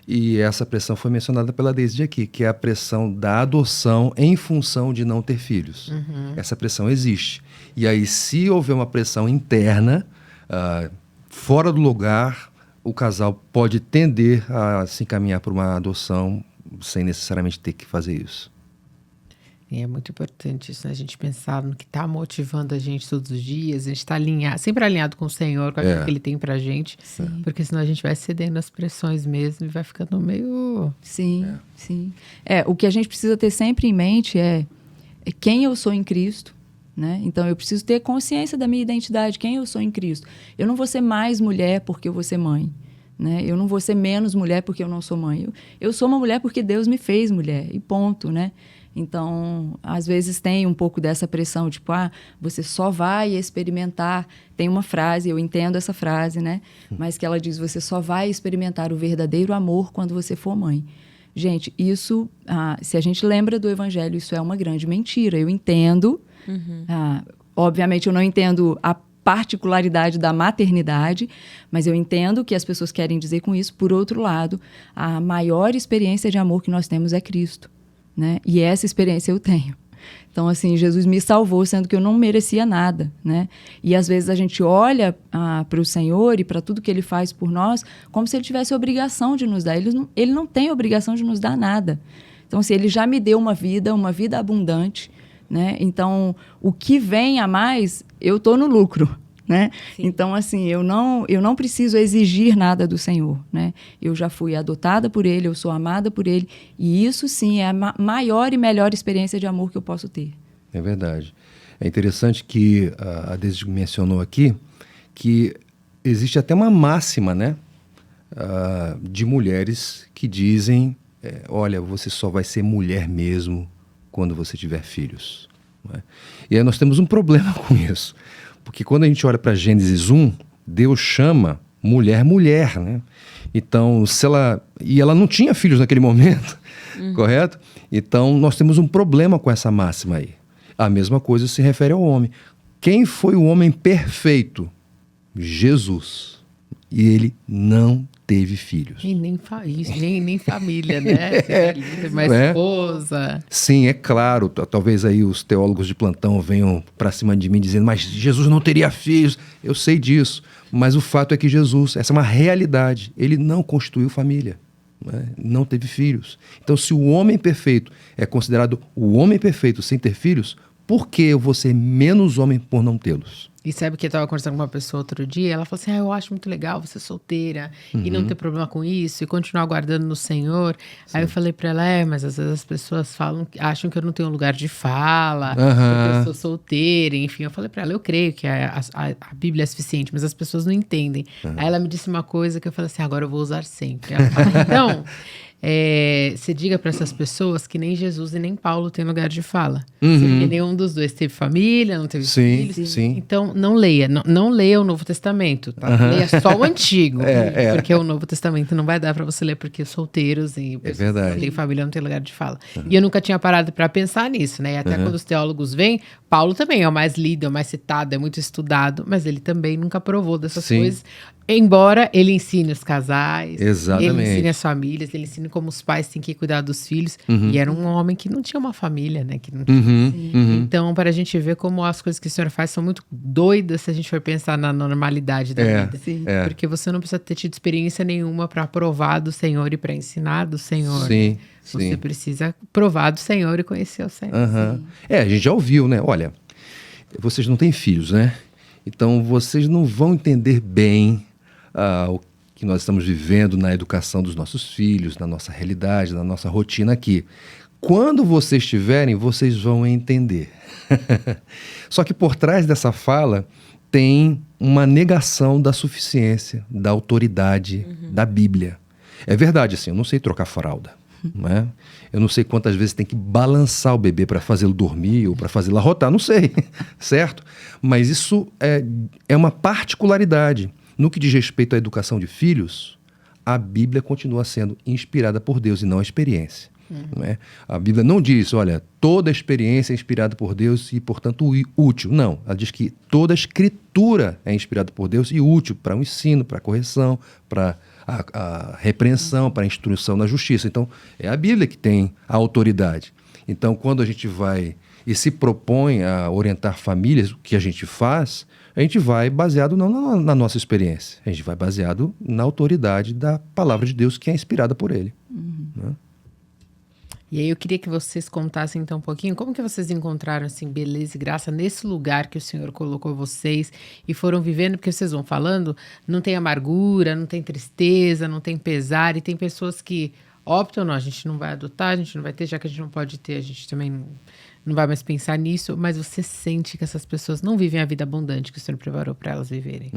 e essa pressão foi mencionada pela Deise aqui, que é a pressão da adoção em função de não ter filhos. Essa pressão existe. E aí, se houver uma pressão interna, fora do lugar, o casal pode tender a se encaminhar para uma adoção sem necessariamente ter que fazer isso. E é muito importante isso, né? A gente pensar no que está motivando a gente todos os dias, a gente está sempre alinhado com o Senhor, com aquilo que Ele tem pra gente, porque senão a gente vai cedendo às pressões mesmo e vai ficando meio... Sim. O que a gente precisa ter sempre em mente é quem eu sou em Cristo, né? Então, eu preciso ter consciência da minha identidade, quem eu sou em Cristo. Eu não vou ser mais mulher porque eu vou ser mãe, né? Eu não vou ser menos mulher porque eu não sou mãe. Eu sou uma mulher porque Deus me fez mulher, e ponto, né? Então, às vezes tem um pouco dessa pressão, tipo, você só vai experimentar. Tem uma frase, eu entendo essa frase, né? Mas que ela diz, você só vai experimentar o verdadeiro amor quando você for mãe. Gente, isso, se a gente lembra do Evangelho, isso é uma grande mentira. Eu entendo, obviamente eu não entendo a particularidade da maternidade, mas eu entendo o que as pessoas querem dizer com isso. Por outro lado, a maior experiência de amor que nós temos é Cristo, né? E essa experiência eu tenho. Então, assim, Jesus me salvou, sendo que eu não merecia nada, né? E, às vezes, a gente olha para o Senhor e para tudo que Ele faz por nós como se Ele tivesse obrigação de nos dar. Ele não tem obrigação de nos dar nada. Então, assim, Ele já me deu uma vida abundante, né? Então, o que vem a mais, eu estou no lucro, né? Então, assim, eu não preciso exigir nada do Senhor, né? Eu já fui adotada por Ele, eu sou amada por Ele, e isso sim é a maior e melhor experiência de amor que eu posso ter. É verdade. É interessante que a Deise mencionou aqui que existe até uma máxima, né? De mulheres que dizem, olha, você só vai ser mulher mesmo quando você tiver filhos. Não é? E aí nós temos um problema com isso. Porque quando a gente olha para Gênesis 1, Deus chama mulher, né? Então, ela não tinha filhos naquele momento, correto? Então, nós temos um problema com essa máxima aí. A mesma coisa se refere ao homem. Quem foi o homem perfeito? Jesus. E ele não teve filhos. E nem família, né? Uma esposa. Sim, é claro. Talvez aí os teólogos de plantão venham para cima de mim dizendo, mas Jesus não teria filhos. Eu sei disso. Mas o fato é que Jesus, essa é uma realidade, ele não constituiu família. né? Não teve filhos. Então, se o homem perfeito é considerado o homem perfeito sem ter filhos, por que eu vou ser menos homem por não tê-los? E sabe que eu estava conversando com uma pessoa outro dia, ela falou assim, eu acho muito legal você solteira e não ter problema com isso e continuar guardando no Senhor. Aí eu falei para ela, mas às vezes as pessoas acham que eu não tenho lugar de fala, porque eu sou solteira, enfim. Eu falei para ela, eu creio que a Bíblia é suficiente, mas as pessoas não entendem. Aí ela me disse uma coisa que eu falei assim, agora eu vou usar sempre. Ela fala, então... você diga para essas pessoas que nem Jesus e nem Paulo têm lugar de fala. Porque nenhum dos dois teve família, não teve filhos. Sim. Então, não leia. Não leia o Novo Testamento, tá? Leia só o Antigo. Porque o Novo Testamento não vai dar para você ler, porque solteiros e pessoas que não têm família não têm lugar de fala. E eu nunca tinha parado para pensar nisso, né? E até quando os teólogos vêm, Paulo também é o mais lido, é o mais citado, é muito estudado, mas ele também nunca provou dessas coisas. Embora ele ensine os casais, Exatamente. ele ensine as famílias, ele ensine como os pais têm que cuidar dos filhos. E era um homem que não tinha uma família, né? Que não tinha. Então, para a gente ver como as coisas que o Senhor faz são muito doidas se a gente for pensar na normalidade da vida. Porque você não precisa ter tido experiência nenhuma para provar do Senhor e para ensinar do Senhor. Você precisa provar do Senhor e conhecer o Senhor. A gente já ouviu, né? Olha, vocês não têm filhos, né? Então, vocês não vão entender bem o que nós estamos vivendo na educação dos nossos filhos, na nossa realidade, na nossa rotina aqui. Quando vocês tiverem, vocês vão entender. Só que por trás dessa fala tem uma negação da suficiência, da autoridade da Bíblia. É verdade, assim, eu não sei trocar fralda. Né? Eu não sei quantas vezes tem que balançar o bebê para fazê-lo dormir ou para fazê-lo arrotar, não sei, certo? Mas isso é uma particularidade. No que diz respeito à educação de filhos, a Bíblia continua sendo inspirada por Deus e não a experiência. Não é? A Bíblia não diz, olha, toda experiência é inspirada por Deus e, portanto, útil. Não, ela diz que toda escritura é inspirada por Deus e útil para o ensino, para a correção, para a repreensão, para a instrução na justiça. Então, é a Bíblia que tem a autoridade. Então, quando a gente vai e se propõe a orientar famílias, o que a gente faz, a gente vai baseado não na nossa experiência, a gente vai baseado na autoridade da palavra de Deus que é inspirada por Ele. Né? E aí eu queria que vocês contassem então um pouquinho como que vocês encontraram assim beleza e graça nesse lugar que o Senhor colocou vocês e foram vivendo, porque vocês vão falando, não tem amargura, não tem tristeza, não tem pesar, e tem pessoas que optam, não, a gente não vai adotar, a gente não vai ter, já que a gente não pode ter, a gente também não vai mais pensar nisso, mas você sente que essas pessoas não vivem a vida abundante que o Senhor preparou para elas viverem.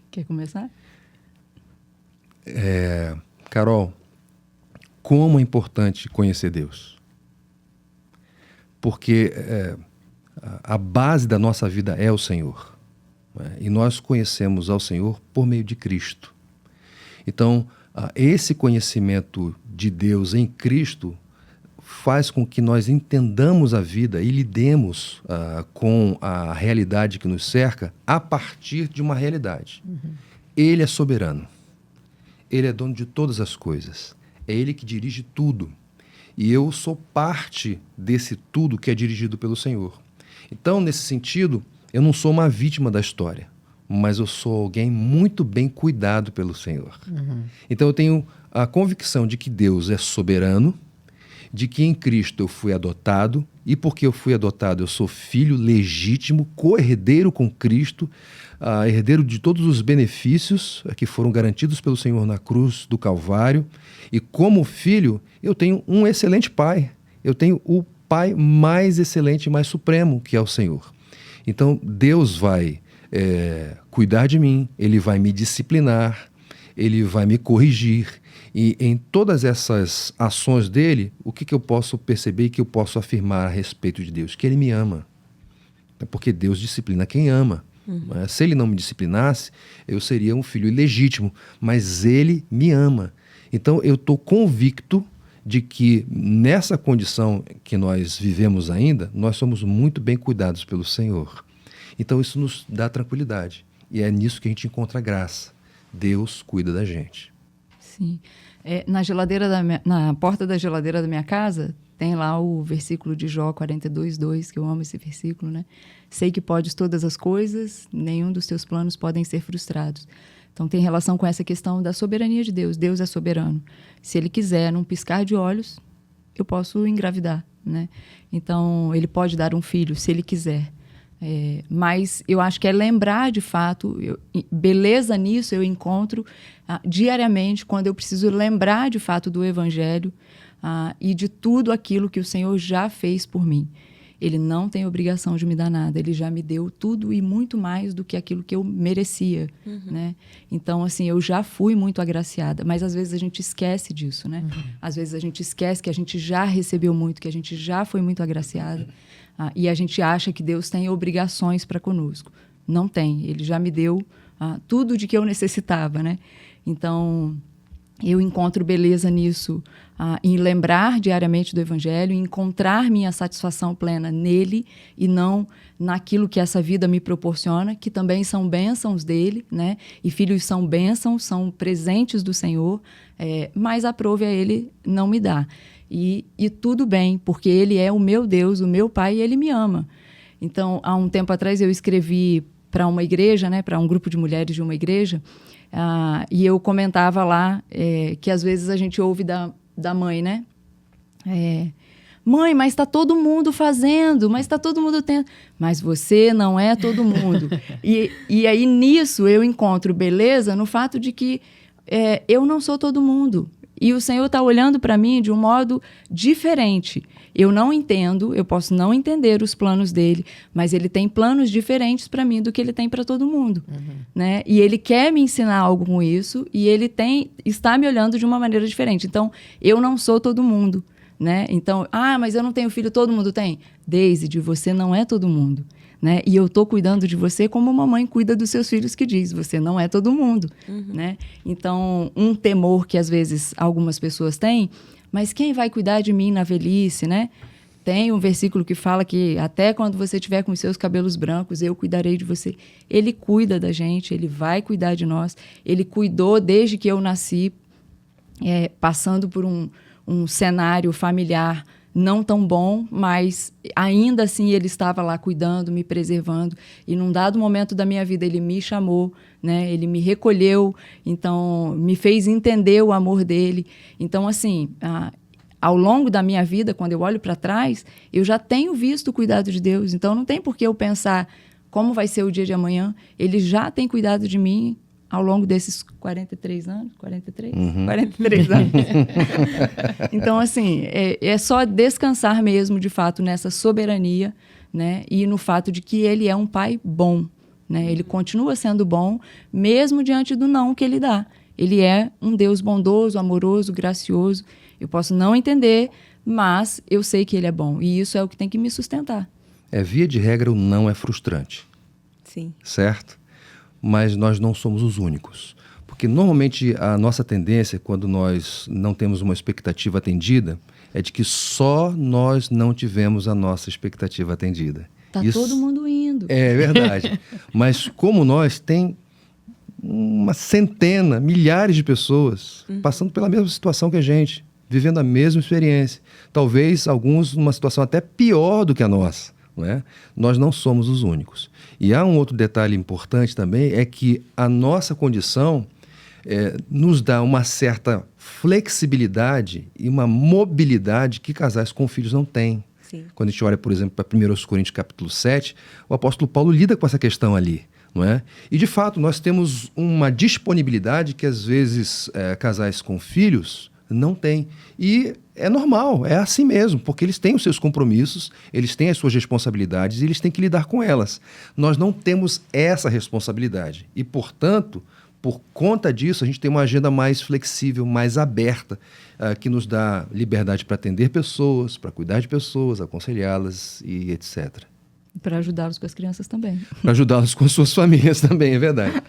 Quer começar? Carol, como é importante conhecer Deus. Porque a base da nossa vida é o Senhor. Né? E nós conhecemos ao Senhor por meio de Cristo. Então, esse conhecimento de Deus em Cristo faz com que nós entendamos a vida e lidemos com a realidade que nos cerca a partir de uma realidade. Ele é soberano. Ele é dono de todas as coisas. É Ele que dirige tudo. E eu sou parte desse tudo que é dirigido pelo Senhor. Então, nesse sentido, eu não sou uma vítima da história, mas eu sou alguém muito bem cuidado pelo Senhor. Então, eu tenho a convicção de que Deus é soberano, de que em Cristo eu fui adotado, e porque eu fui adotado, eu sou filho legítimo, co-herdeiro com Cristo, herdeiro de todos os benefícios que foram garantidos pelo Senhor na cruz do Calvário. E como filho, eu tenho um excelente pai. Eu tenho o pai mais excelente e mais supremo, que é o Senhor. Então, Deus vai cuidar de mim, Ele vai me disciplinar, Ele vai me corrigir. E em todas essas ações dele, o que eu posso perceber e que eu posso afirmar a respeito de Deus? Que Ele me ama. Porque Deus disciplina quem ama. Se Ele não me disciplinasse, eu seria um filho ilegítimo. Mas Ele me ama. Então eu estou convicto de que nessa condição que nós vivemos ainda, nós somos muito bem cuidados pelo Senhor. Então isso nos dá tranquilidade. E é nisso que a gente encontra graça. Deus cuida da gente. Sim. Na porta da geladeira da minha casa, tem lá o versículo de Jó 42:2, que eu amo esse versículo, né? Sei que podes todas as coisas, nenhum dos teus planos podem ser frustrados. Então, tem relação com essa questão da soberania de Deus. Deus é soberano. Se Ele quiser, num piscar de olhos, eu posso engravidar, né? Então, Ele pode dar um filho, se Ele quiser. Mas eu acho que é lembrar, de fato, beleza nisso eu encontro diariamente, quando eu preciso lembrar, de fato, do Evangelho e de tudo aquilo que o Senhor já fez por mim. Ele não tem obrigação de me dar nada. Ele já me deu tudo e muito mais do que aquilo que eu merecia, né? Então, assim, eu já fui muito agraciada. Mas, às vezes, a gente esquece disso, né? Às vezes, a gente esquece que a gente já recebeu muito, que a gente já foi muito agraciada. E a gente acha que Deus tem obrigações para conosco. Não tem. Ele já me deu tudo de que eu necessitava, né? Então, eu encontro beleza nisso, em lembrar diariamente do Evangelho, em encontrar minha satisfação plena nele e não naquilo que essa vida me proporciona, que também são bênçãos dele, né? E filhos são bênçãos, são presentes do Senhor, mas aprove a ele não me dá. E tudo bem, porque ele é o meu Deus, o meu Pai, e ele me ama. Então, há um tempo atrás, eu escrevi para uma igreja, né, para um grupo de mulheres de uma igreja, e eu comentava lá que às vezes a gente ouve da mãe, né? Mãe, mas está todo mundo fazendo, mas está todo mundo tendo. Mas você não é todo mundo. E aí, nisso, eu encontro beleza no fato de que eu não sou todo mundo. E o Senhor está olhando para mim de um modo diferente. Eu não entendo, eu posso não entender os planos dele, mas ele tem planos diferentes para mim do que ele tem para todo mundo, né? E ele quer me ensinar algo com isso, e ele está me olhando de uma maneira diferente. Então, eu não sou todo mundo, né? Então, mas eu não tenho filho, todo mundo tem. Daisy, você não é todo mundo, né? E eu estou cuidando de você como uma mãe cuida dos seus filhos, que diz, você não é todo mundo, né? Então, um temor que às vezes algumas pessoas têm, mas quem vai cuidar de mim na velhice, né? Tem um versículo que fala que até quando você estiver com os seus cabelos brancos, eu cuidarei de você. Ele cuida da gente, ele vai cuidar de nós. Ele cuidou desde que eu nasci, passando por um cenário familiar não tão bom, mas ainda assim ele estava lá cuidando, me preservando. E num dado momento da minha vida ele me chamou, né? Ele me recolheu, então me fez entender o amor dele. Então, assim, ao longo da minha vida, quando eu olho para trás, eu já tenho visto o cuidado de Deus. Então não tem por que eu pensar como vai ser o dia de amanhã. Ele já tem cuidado de mim ao longo desses 43 anos. 43? 43 anos. Então, assim, é só descansar mesmo, de fato, nessa soberania, né? E no fato de que ele é um pai bom, né? Ele continua sendo bom, mesmo diante do não que ele dá. Ele é um Deus bondoso, amoroso, gracioso. Eu posso não entender, mas eu sei que ele é bom. E isso é o que tem que me sustentar. Via de regra, o não é frustrante. Sim. Certo? Mas nós não somos os únicos. Porque normalmente a nossa tendência, quando nós não temos uma expectativa atendida, é de que só nós não tivemos a nossa expectativa atendida. Está todo mundo indo. É verdade. Mas como nós, tem uma centena, milhares de pessoas passando pela mesma situação que a gente, vivendo a mesma experiência. Talvez alguns numa situação até pior do que a nossa. Não é? Nós não somos os únicos. E há um outro detalhe importante também, é que a nossa condição nos dá uma certa flexibilidade e uma mobilidade que casais com filhos não têm. Sim. Quando a gente olha, por exemplo, para 1 Coríntios capítulo 7, o apóstolo Paulo lida com essa questão ali. Não é? E, de fato, nós temos uma disponibilidade que, às vezes, casais com filhos não têm. E é normal, é assim mesmo, porque eles têm os seus compromissos, eles têm as suas responsabilidades e eles têm que lidar com elas. Nós não temos essa responsabilidade. E, portanto, por conta disso, a gente tem uma agenda mais flexível, mais aberta, que nos dá liberdade para atender pessoas, para cuidar de pessoas, aconselhá-las e etc. Para ajudá-los com as crianças também. Para ajudá-los com suas famílias também, é verdade.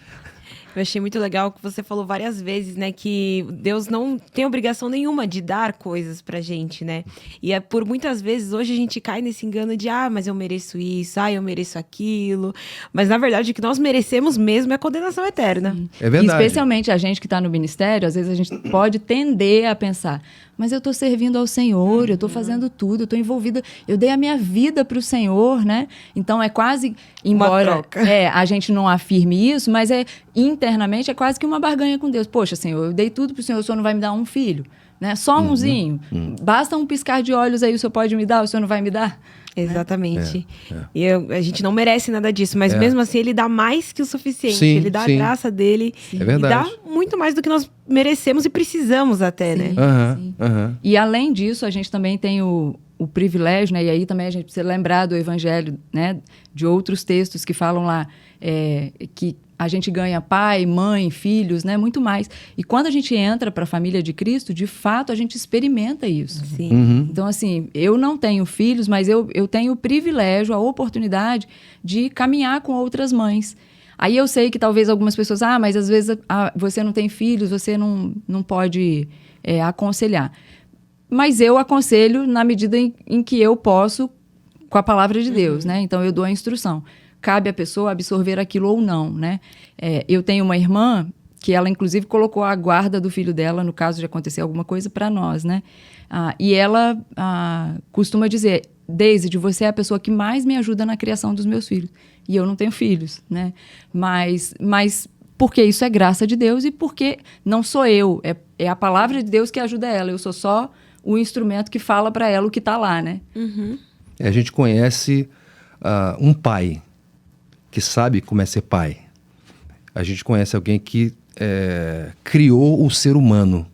Eu achei muito legal que você falou várias vezes, né, que Deus não tem obrigação nenhuma de dar coisas pra gente, né? E por muitas vezes hoje a gente cai nesse engano de, mas eu mereço isso, eu mereço aquilo. Mas na verdade o que nós merecemos mesmo é a condenação eterna. Sim. É verdade. E especialmente a gente que está no ministério, às vezes a gente pode tender a pensar, mas eu estou servindo ao Senhor, eu estou fazendo tudo, eu estou envolvida, eu dei a minha vida para o Senhor, né? Então é quase, embora a gente não afirme isso, mas internamente é quase que uma barganha com Deus. Poxa, Senhor, eu dei tudo para o Senhor não vai me dar um filho? Né? Só umzinho. Basta um piscar de olhos aí, o Senhor pode me dar, o Senhor não vai me dar? Exatamente. E a gente não merece nada disso, mas mesmo assim ele dá mais que o suficiente. Sim, ele dá a graça dele. É verdade. E dá muito mais do que nós merecemos e precisamos até, né? Sim. E além disso, a gente também tem o privilégio, né? E aí também a gente precisa lembrar do Evangelho, né? De outros textos que falam lá que a gente ganha pai, mãe, filhos, né? Muito mais. E quando a gente entra para a família de Cristo, de fato, a gente experimenta isso. Sim. Então, assim, eu não tenho filhos, mas eu tenho o privilégio, a oportunidade de caminhar com outras mães. Aí eu sei que talvez algumas pessoas, mas às vezes você não tem filhos, você não pode aconselhar. Mas eu aconselho na medida em que eu posso, com a palavra de Deus, né? Então, eu dou a instrução. Cabe à pessoa absorver aquilo ou não, né? Eu tenho uma irmã que ela, inclusive, colocou a guarda do filho dela, no caso de acontecer alguma coisa, para nós, né? E ela costuma dizer, Deise, você é a pessoa que mais me ajuda na criação dos meus filhos. E eu não tenho filhos, né? Mas porque isso é graça de Deus e porque não sou eu, é a palavra de Deus que ajuda ela. Eu sou só o instrumento que fala para ela o que está lá, né? A gente conhece um pai que sabe como é ser pai. A gente conhece alguém que criou o ser humano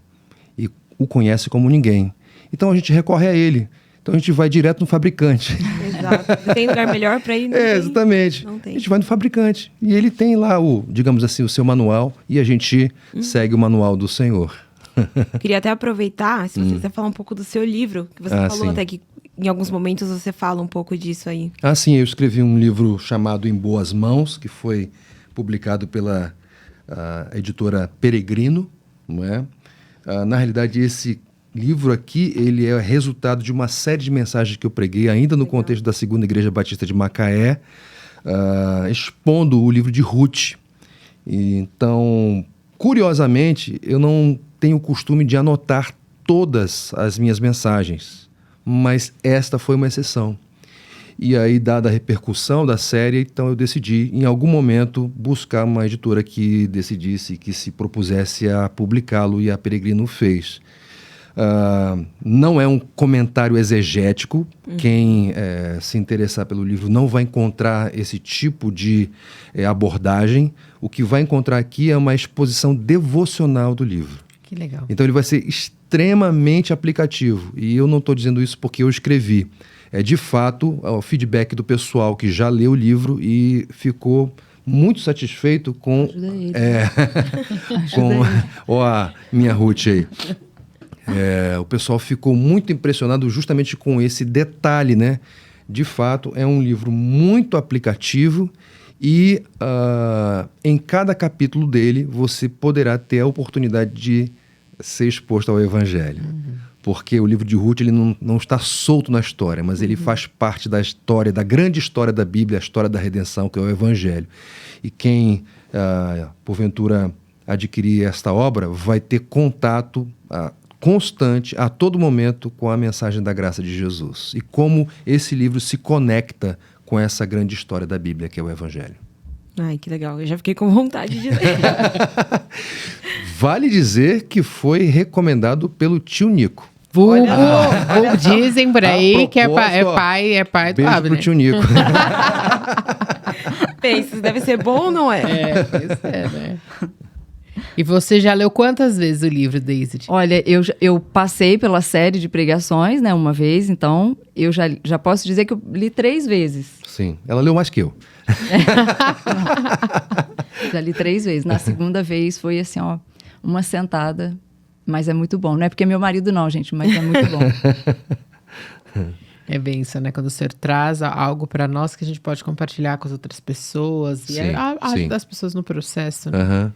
e o conhece como ninguém. Então a gente recorre a ele. Então a gente vai direto no fabricante. Exato. Tem lugar melhor para ir? Exatamente. Não tem. A gente vai no fabricante e ele tem lá digamos assim, o seu manual e a gente segue o manual do Senhor. Queria até aproveitar, se você quiser falar um pouco do seu livro, que você falou sim. até que em alguns momentos você fala um pouco disso aí. Sim, eu escrevi um livro chamado Em Boas Mãos, que foi publicado pela editora Peregrino, não é? Na realidade, esse livro aqui, ele é resultado de uma série de mensagens que eu preguei ainda no contexto da Segunda Igreja Batista de Macaé, expondo o livro de Ruth. Então, curiosamente, eu não tenho o costume de anotar todas as minhas mensagens, mas esta foi uma exceção. E aí, dada a repercussão da série, então eu decidi, em algum momento, buscar uma editora que decidisse, que se propusesse a publicá-lo, e a Peregrino fez. Não é um comentário exegético. Quem se interessar pelo livro não vai encontrar esse tipo de abordagem. O que vai encontrar aqui é uma exposição devocional do livro. Que legal. Então ele vai ser extremamente aplicativo. E eu não estou dizendo isso porque eu escrevi. De fato, o feedback do pessoal que já leu o livro e ficou muito satisfeito com... Ajuda ele. Ó a minha Ruth aí. O pessoal ficou muito impressionado justamente com esse detalhe, né? De fato, é um livro muito aplicativo e em cada capítulo dele você poderá ter a oportunidade de ser exposto ao Evangelho. Porque o livro de Ruth ele não está solto na história, mas ele faz parte da história, da grande história da Bíblia, a história da redenção, que é o Evangelho. E quem, porventura, adquirir esta obra vai ter contato constante, a todo momento, com a mensagem da graça de Jesus. E como esse livro se conecta com essa grande história da Bíblia, que é o Evangelho. Ai, que legal. Eu já fiquei com vontade de ler. Vale dizer que foi recomendado pelo tio Nico. Dizem por aí que é pai do Beijo Abner. pro tio Nico. Pensa, deve ser bom ou não é? Isso né? E você já leu quantas vezes o livro, Daisy? Olha, eu passei pela série de pregações, né, uma vez, então eu já posso dizer que eu li 3 vezes. Sim, ela leu mais que eu. Já li 3 vezes. Na segunda vez foi assim, uma sentada, mas é muito bom. Não é porque é meu marido não, gente, mas é muito bom. É bem isso, né? Quando o Senhor traz algo para nós que a gente pode compartilhar com as outras pessoas Sim, e ajudar as pessoas no processo. Né?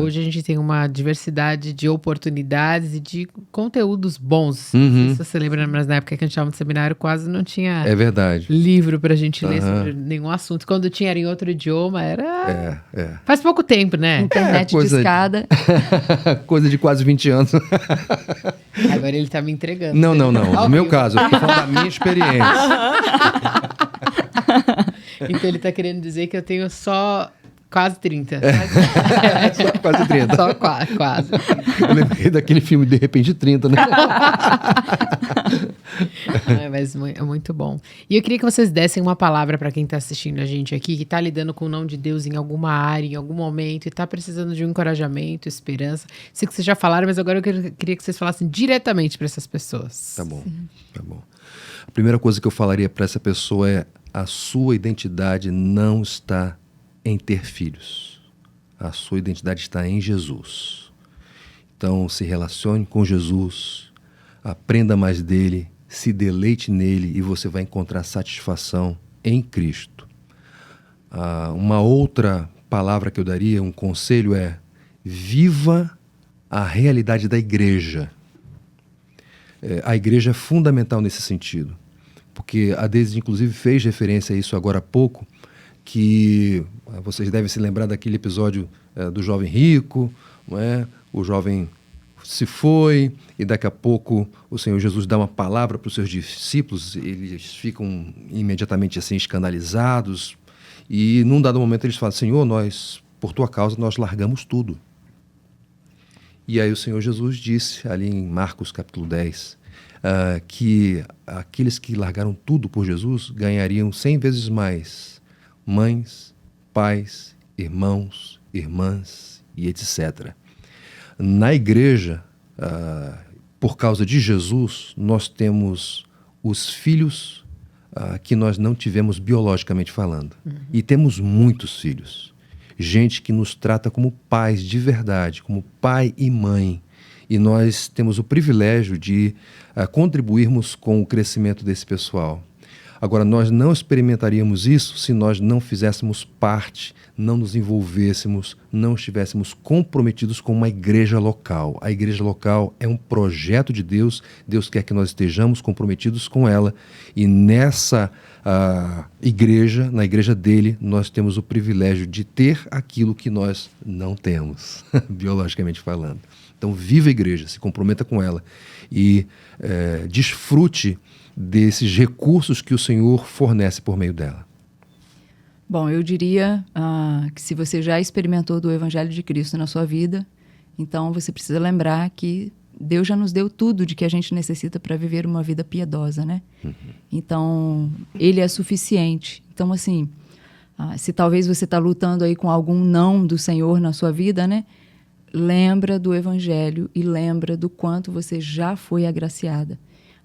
Hoje a gente tem uma diversidade de oportunidades e de conteúdos bons. Uhum. Não sei se você lembra, mas na época que a gente estava no seminário quase não tinha É verdade. livro pra gente ler sobre nenhum assunto. Quando tinha era em outro idioma, era... Faz pouco tempo, né? Internet de coisa- escada. Coisa de quase 20 anos. Agora ele tá me entregando. Não. No Ao meu vivo. caso, eu tô falando da minha experiência. Então ele tá querendo dizer que eu tenho só quase 30. Quase 30. Só quase. Eu lembrei daquele filme De Repente 30, né? Mas é muito bom. E eu queria que vocês dessem uma palavra para quem está assistindo a gente aqui, que está lidando com o não de Deus em alguma área, em algum momento, e está precisando de um encorajamento, esperança. Sei que vocês já falaram, mas agora eu queria que vocês falassem diretamente para essas pessoas. Tá bom. A primeira coisa que eu falaria para essa pessoa é: a sua identidade não está em ter filhos. A sua identidade está em Jesus. Então, se relacione com Jesus, aprenda mais dele, se deleite nele e você vai encontrar satisfação em Cristo. Uma outra palavra que eu daria, um conselho é: viva a realidade da igreja. A igreja é fundamental nesse sentido, porque a Deise, inclusive, fez referência a isso agora há pouco, que vocês devem se lembrar daquele episódio do jovem rico, não é? O jovem se foi e daqui a pouco o Senhor Jesus dá uma palavra para os seus discípulos, eles ficam imediatamente assim escandalizados e num dado momento eles falam: Senhor, nós, por tua causa, nós largamos tudo. E aí o Senhor Jesus disse, ali em Marcos capítulo 10, que aqueles que largaram tudo por Jesus ganhariam 100 vezes mais mães, pais, irmãos, irmãs e etc. Na igreja, por causa de Jesus, nós temos os filhos que nós não tivemos biologicamente falando. E temos muitos filhos. Gente que nos trata como pais de verdade, como pai e mãe. E nós temos o privilégio de contribuirmos com o crescimento desse pessoal. Agora, nós não experimentaríamos isso se nós não fizéssemos parte, não nos envolvêssemos, não estivéssemos comprometidos com uma igreja local. A igreja local é um projeto de Deus, Deus quer que nós estejamos comprometidos com ela, e nessa igreja, na igreja dele, nós temos o privilégio de ter aquilo que nós não temos, biologicamente falando. Então, viva a igreja, se comprometa com ela e desfrute desses recursos que o Senhor fornece por meio dela. Bom, eu diria que se você já experimentou do Evangelho de Cristo na sua vida, então você precisa lembrar que Deus já nos deu tudo de que a gente necessita para viver uma vida piedosa, né? Então, Ele é suficiente. Então, assim, se talvez você está lutando aí com algum não do Senhor na sua vida, né? Lembra do Evangelho e lembra do quanto você já foi agraciada.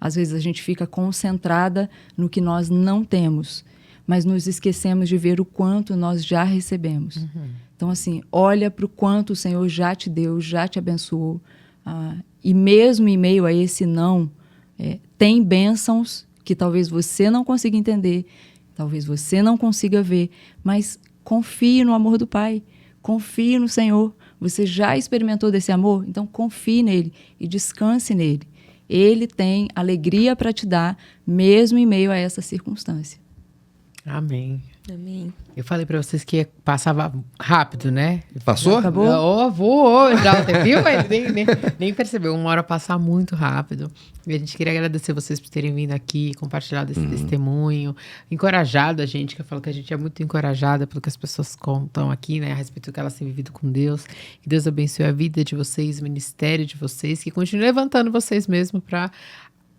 Às vezes a gente fica concentrada no que nós não temos, mas nos esquecemos de ver o quanto nós já recebemos. Então, assim, olha para o quanto o Senhor já te deu, já te abençoou. E mesmo em meio a esse não, tem bênçãos que talvez você não consiga entender, talvez você não consiga ver, mas confie no amor do Pai, confie no Senhor. Você já experimentou desse amor? Então confie nele e descanse nele. Ele tem alegria para te dar, mesmo em meio a essa circunstância. Amém. Amém. Eu falei pra vocês que passava rápido, né? Passou? Acabou? Voou. Já, você viu? Mas nem percebeu. Uma hora passar muito rápido. E a gente queria agradecer vocês por terem vindo aqui, compartilhado esse testemunho, encorajado a gente, que eu falo que a gente é muito encorajada pelo que as pessoas contam aqui, né? A respeito do que elas têm vivido com Deus. Que Deus abençoe a vida de vocês, o ministério de vocês, que continue levantando vocês mesmo para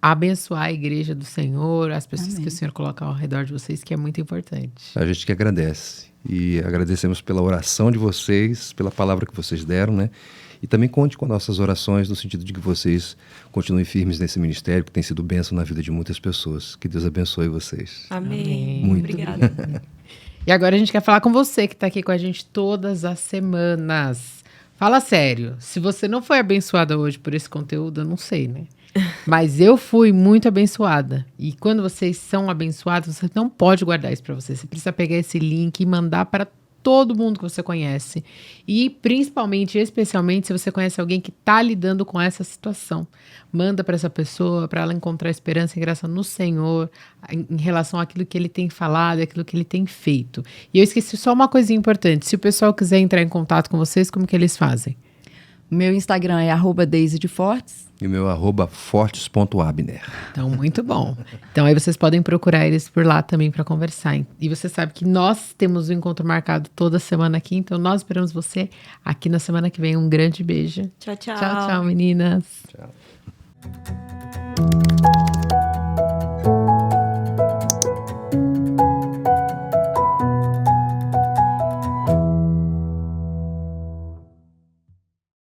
abençoar a igreja do Senhor, as pessoas que o Senhor coloca ao redor de vocês, que é muito importante. A gente que agradece. E agradecemos pela oração de vocês, pela palavra que vocês deram, né? E também conte com nossas orações, no sentido de que vocês continuem firmes nesse ministério, que tem sido bênção na vida de muitas pessoas. Que Deus abençoe vocês. Amém. Muito Obrigada. E agora a gente quer falar com você, que está aqui com a gente todas as semanas. Fala sério, se você não foi abençoada hoje por esse conteúdo, eu não sei, né? Mas eu fui muito abençoada. E quando vocês são abençoados, você não pode guardar isso para você. Você precisa pegar esse link e mandar para todo mundo que você conhece. E principalmente, especialmente, se você conhece alguém que está lidando com essa situação. Manda para essa pessoa, para ela encontrar esperança e graça no Senhor, em relação àquilo que ele tem falado, àquilo que ele tem feito. E eu esqueci só uma coisinha importante. Se o pessoal quiser entrar em contato com vocês, como que eles fazem? Meu Instagram é @DaisyDeFortes. E o meu @fortes.abner. Então, muito bom. Então, aí vocês podem procurar eles por lá também para conversar. E você sabe que nós temos um encontro marcado toda semana aqui. Então, nós esperamos você aqui na semana que vem. Um grande beijo. Tchau, tchau. Tchau, tchau, meninas. Tchau.